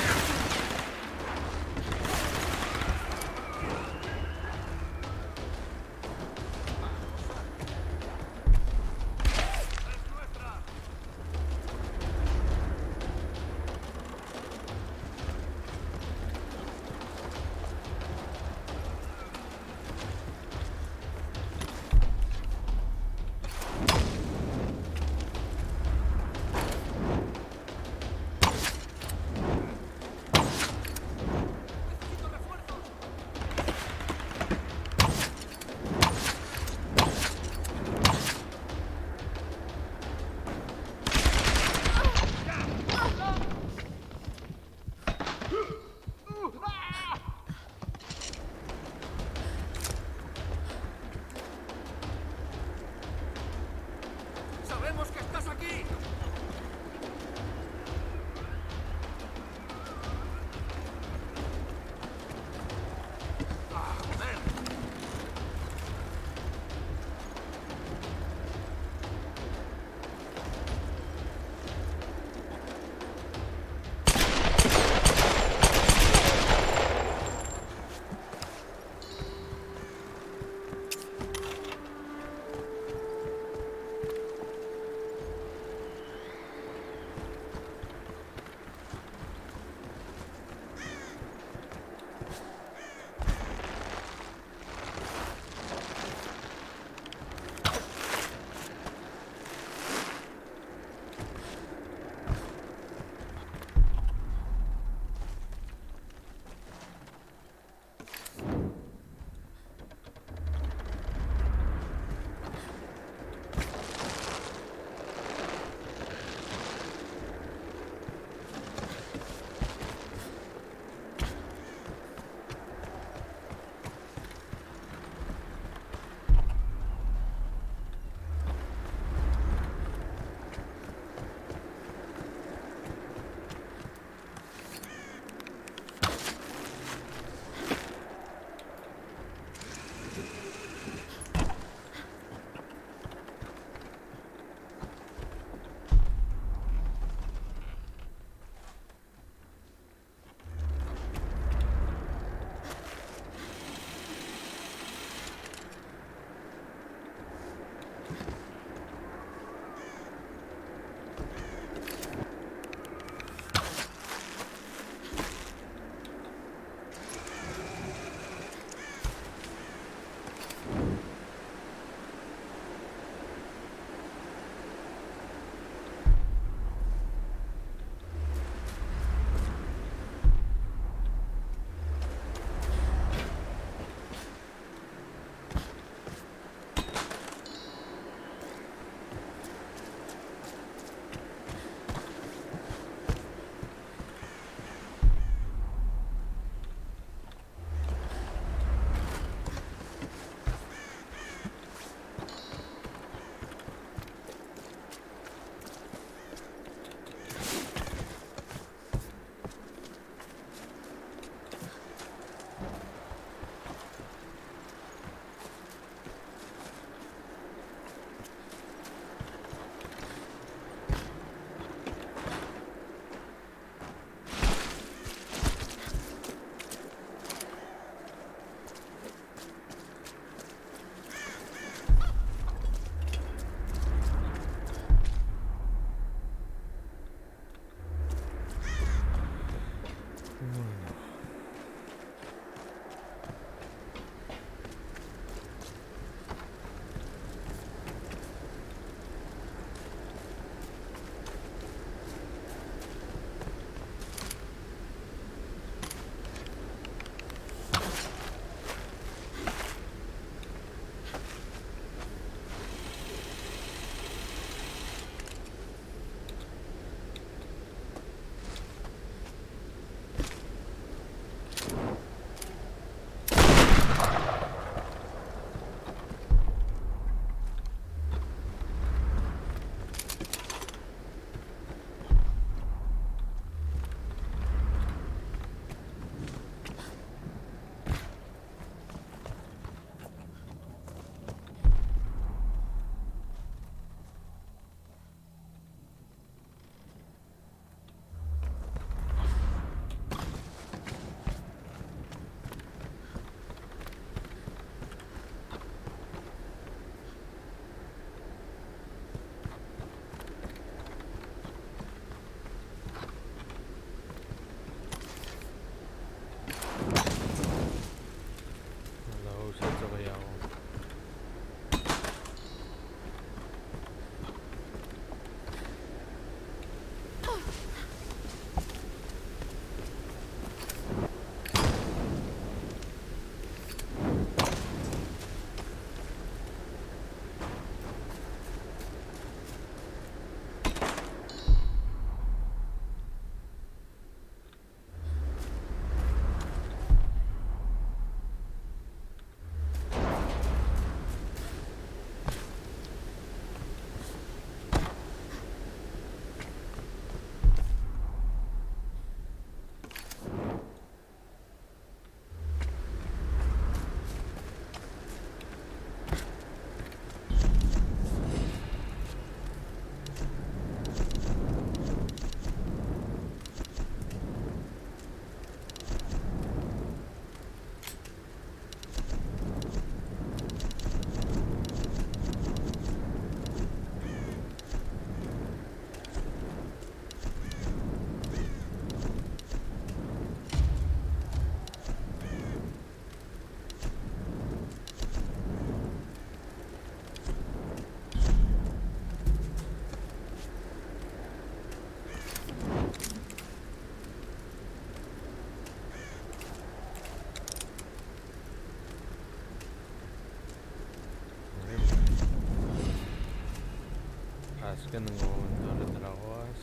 azkenengo momentu horretara goaz.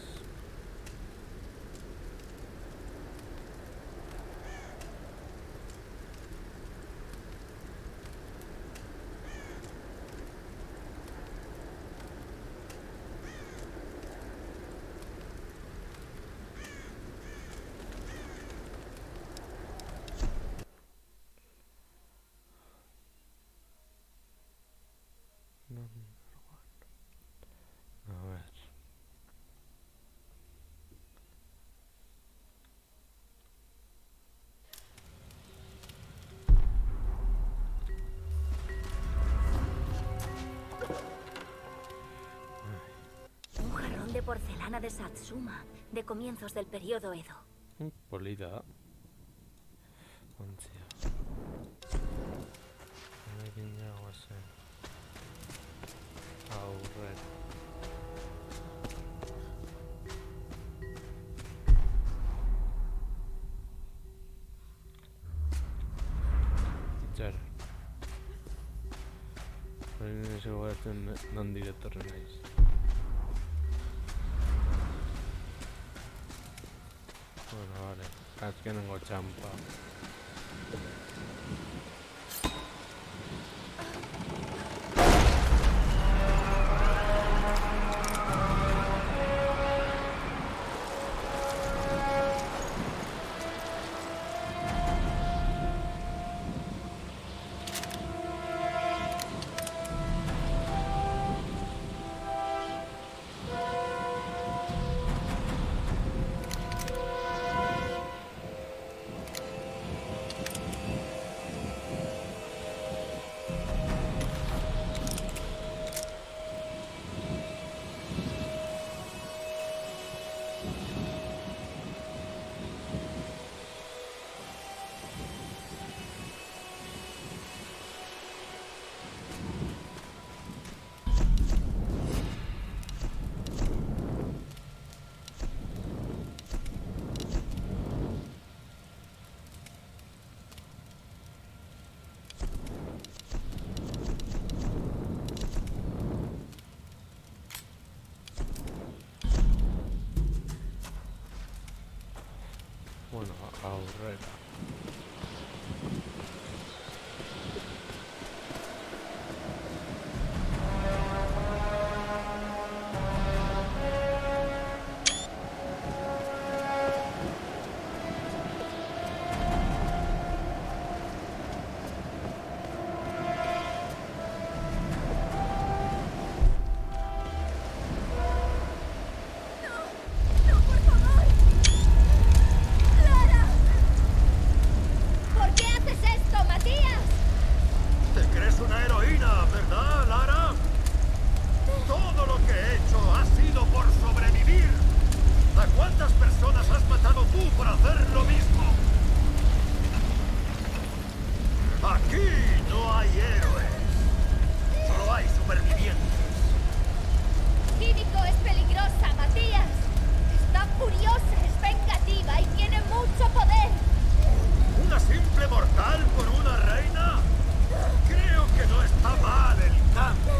A ver. Un jarrón de porcelana de Satsuma, de comienzos del periodo Edo. Polita. Ontzia. Honekin jago zen. Aurrera. Itxara. Horrein ez egoatzen nondik etorri naiz. Bueno, vale. Azkenengo txampa. Bueno, aurrera. ¿Por qué haces esto, Matías? Te crees una heroína, ¿verdad, Lara? Todo lo que he hecho ha sido por sobrevivir. ¿A cuántas personas has matado tú por hacer lo mismo? Aquí no hay héroes. Solo hay supervivientes. Químico es peligrosa, Matías. Está furiosa, es vengativa y tiene mucho poder. ¿Una simple mortal por una reina? Creo que no está mal el cambio.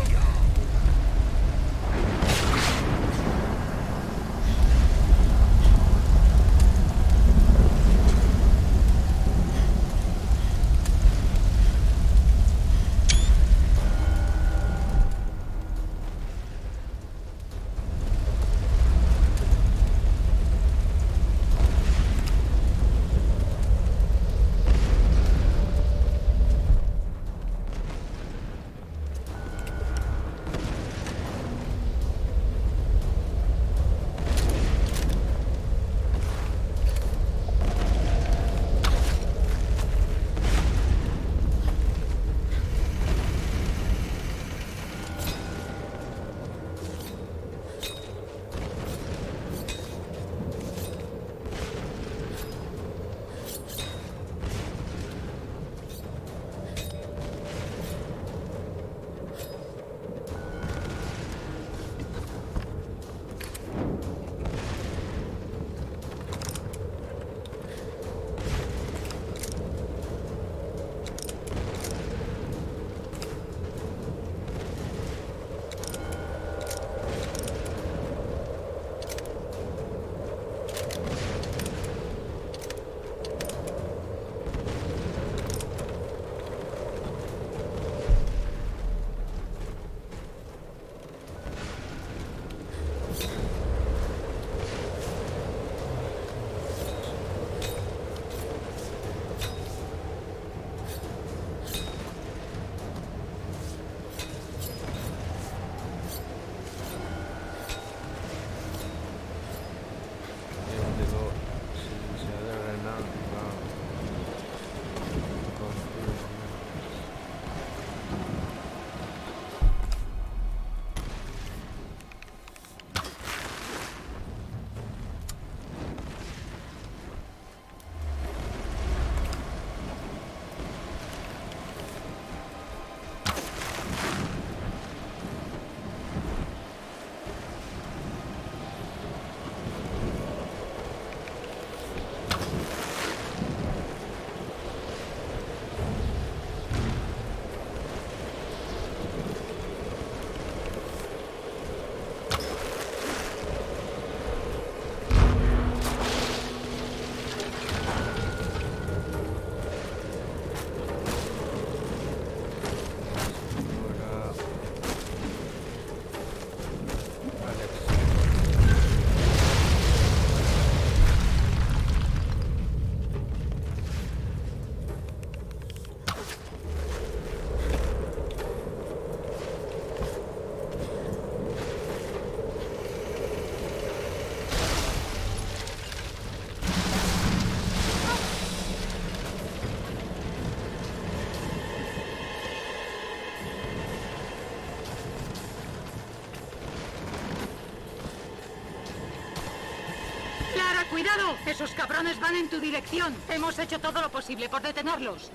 ¡Cuidado! ¡Esos cabrones van en tu dirección! Hemos hecho todo lo posible por detenerlos.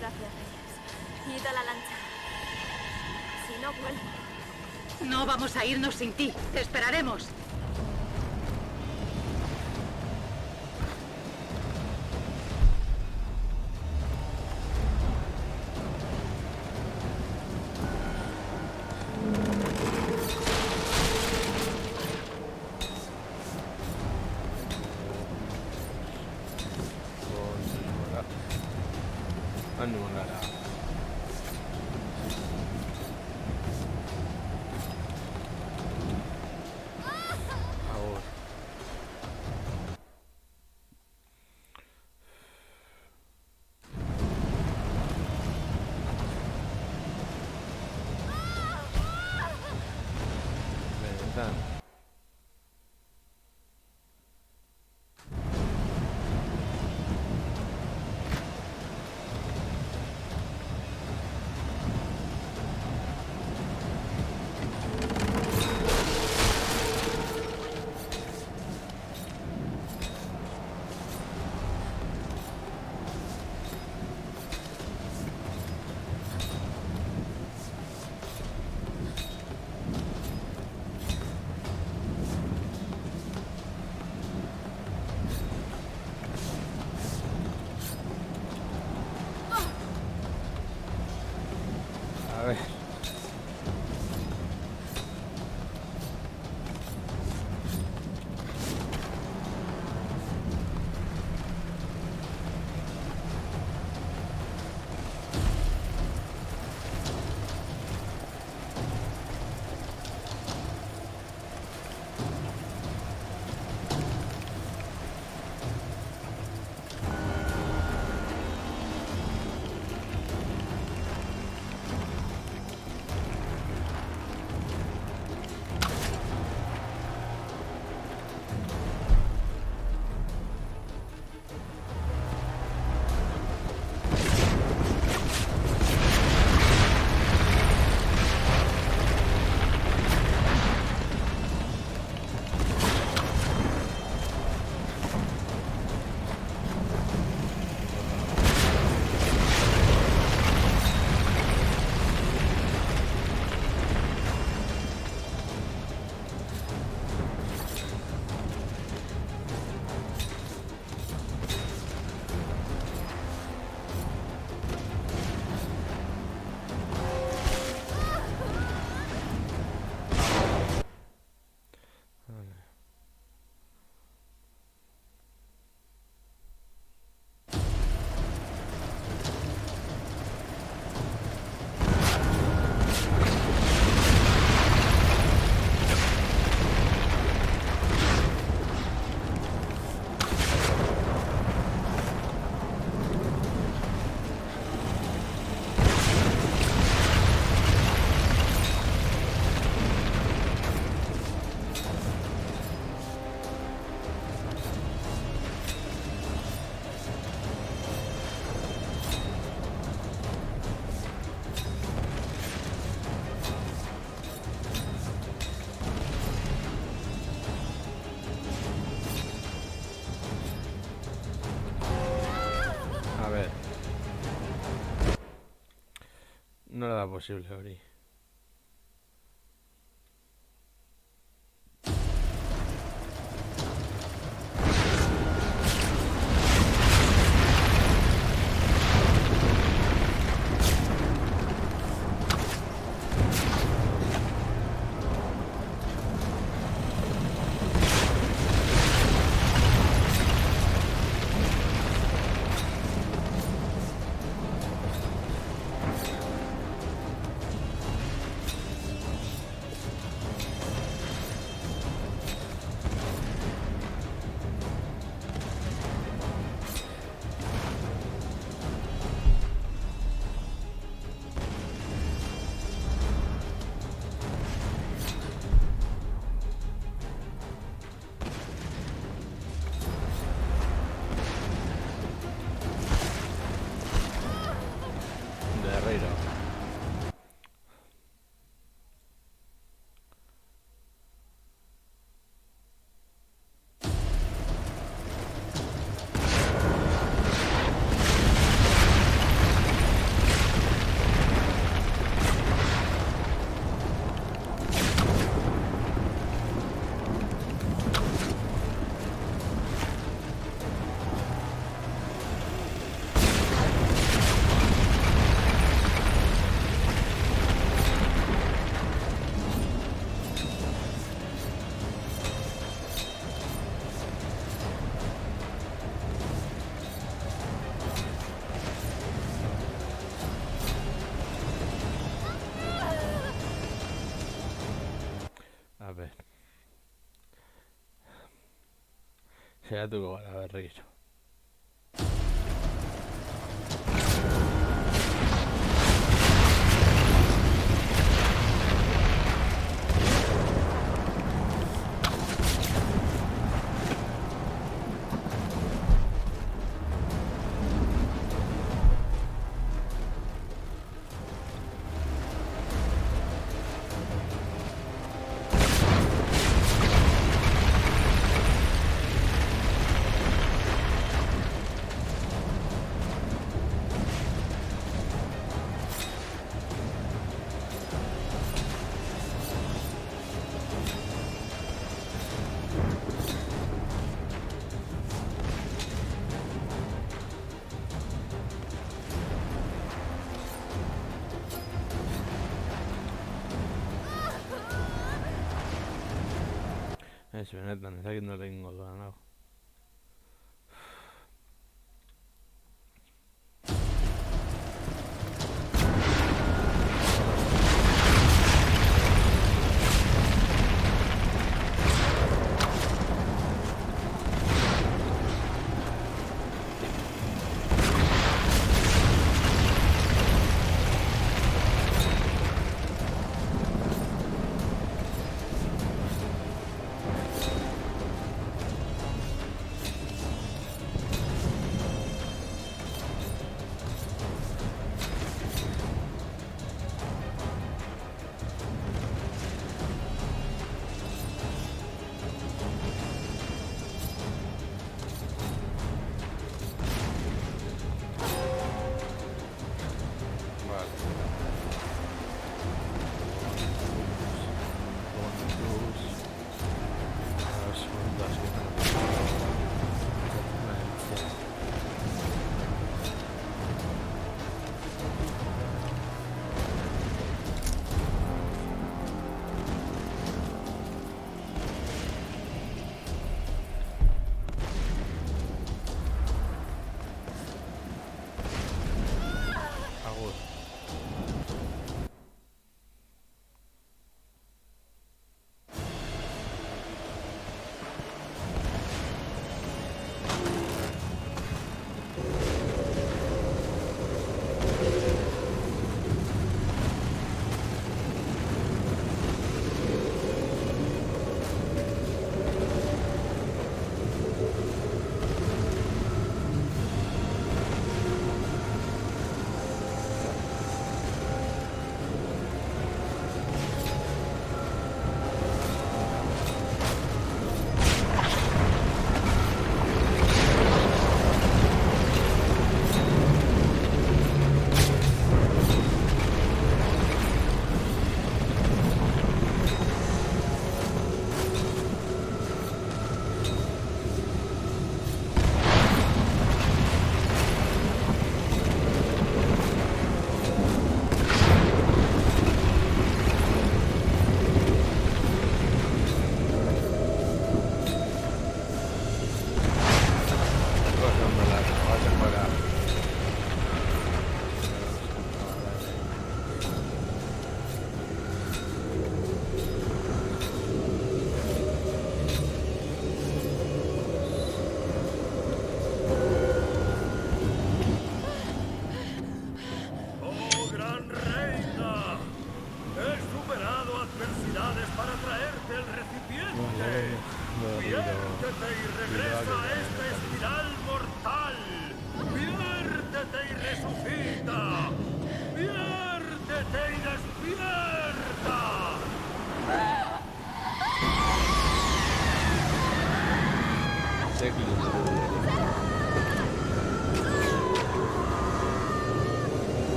Gracias, Reyes. Id a la lancha. Si no, vuelvo. No vamos a irnos sin ti. Te esperaremos. A ver. No era posible, Ori. Saiatuko gara berriro. Ez benetan, ezakit nola egingo duan hau.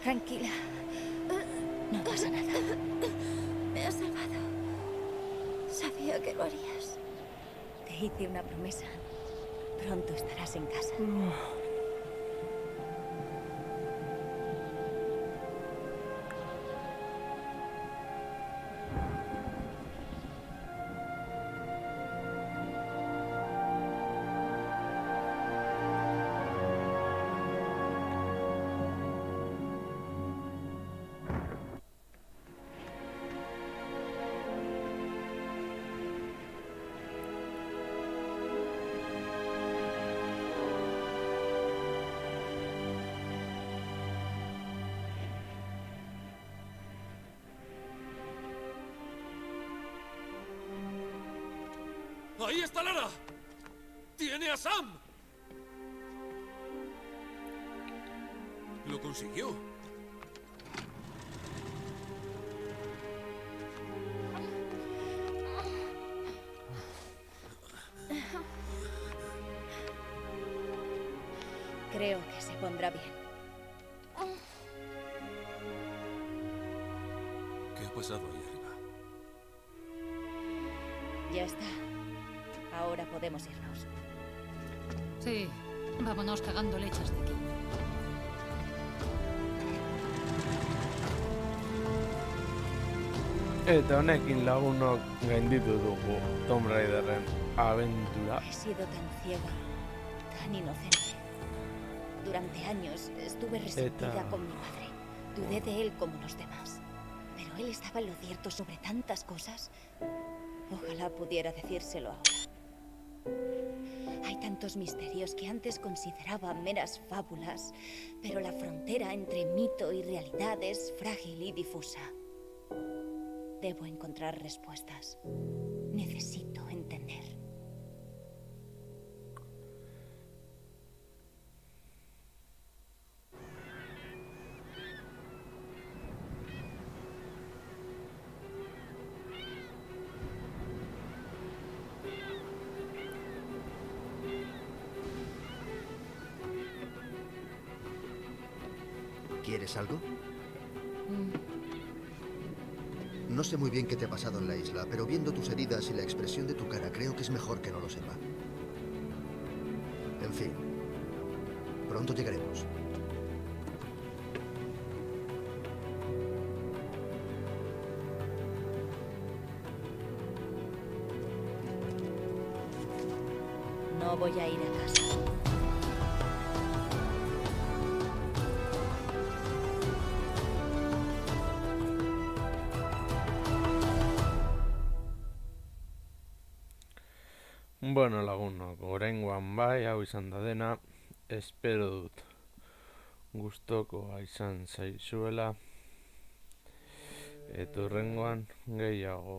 Tranquila. No pasa nada. Me has salvado. Sabía que lo harías. Te hice una promesa. Pronto estarás en casa. ¡Ahí está Lara! ¡Tiene a Sam! Lo consiguió. Creo que se pondrá bien. ¿Qué ha pasado ahí arriba? Ya está. Ahora podemos irnos. Sí, vámonos cagando lechas de aquí. Eta honekin lagunok gainditu dugu Tomb Raiderren aventura. He sido tan ciega, tan inocente. Durante años estuve resentida con mi padre. Dudé de él como los demás. Pero él estaba en lo cierto sobre tantas cosas. Ojalá pudiera decírselo ahora. Hay tantos misterios que antes consideraba meras fábulas, pero la frontera entre mito y realidad es frágil y difusa. Debo encontrar respuestas. Necesito entender. ¿Quieres algo? No sé muy bien qué te ha pasado en la isla, pero viendo tus heridas y la expresión de tu cara, creo que es mejor que no lo sepa. En fin, pronto llegaremos. No voy a ir a casa. Bueno, lagunok, oraingoan bai, hau izan da dena, espero dut gustokoa izan zaizuela, eta hurrengoan gehiago.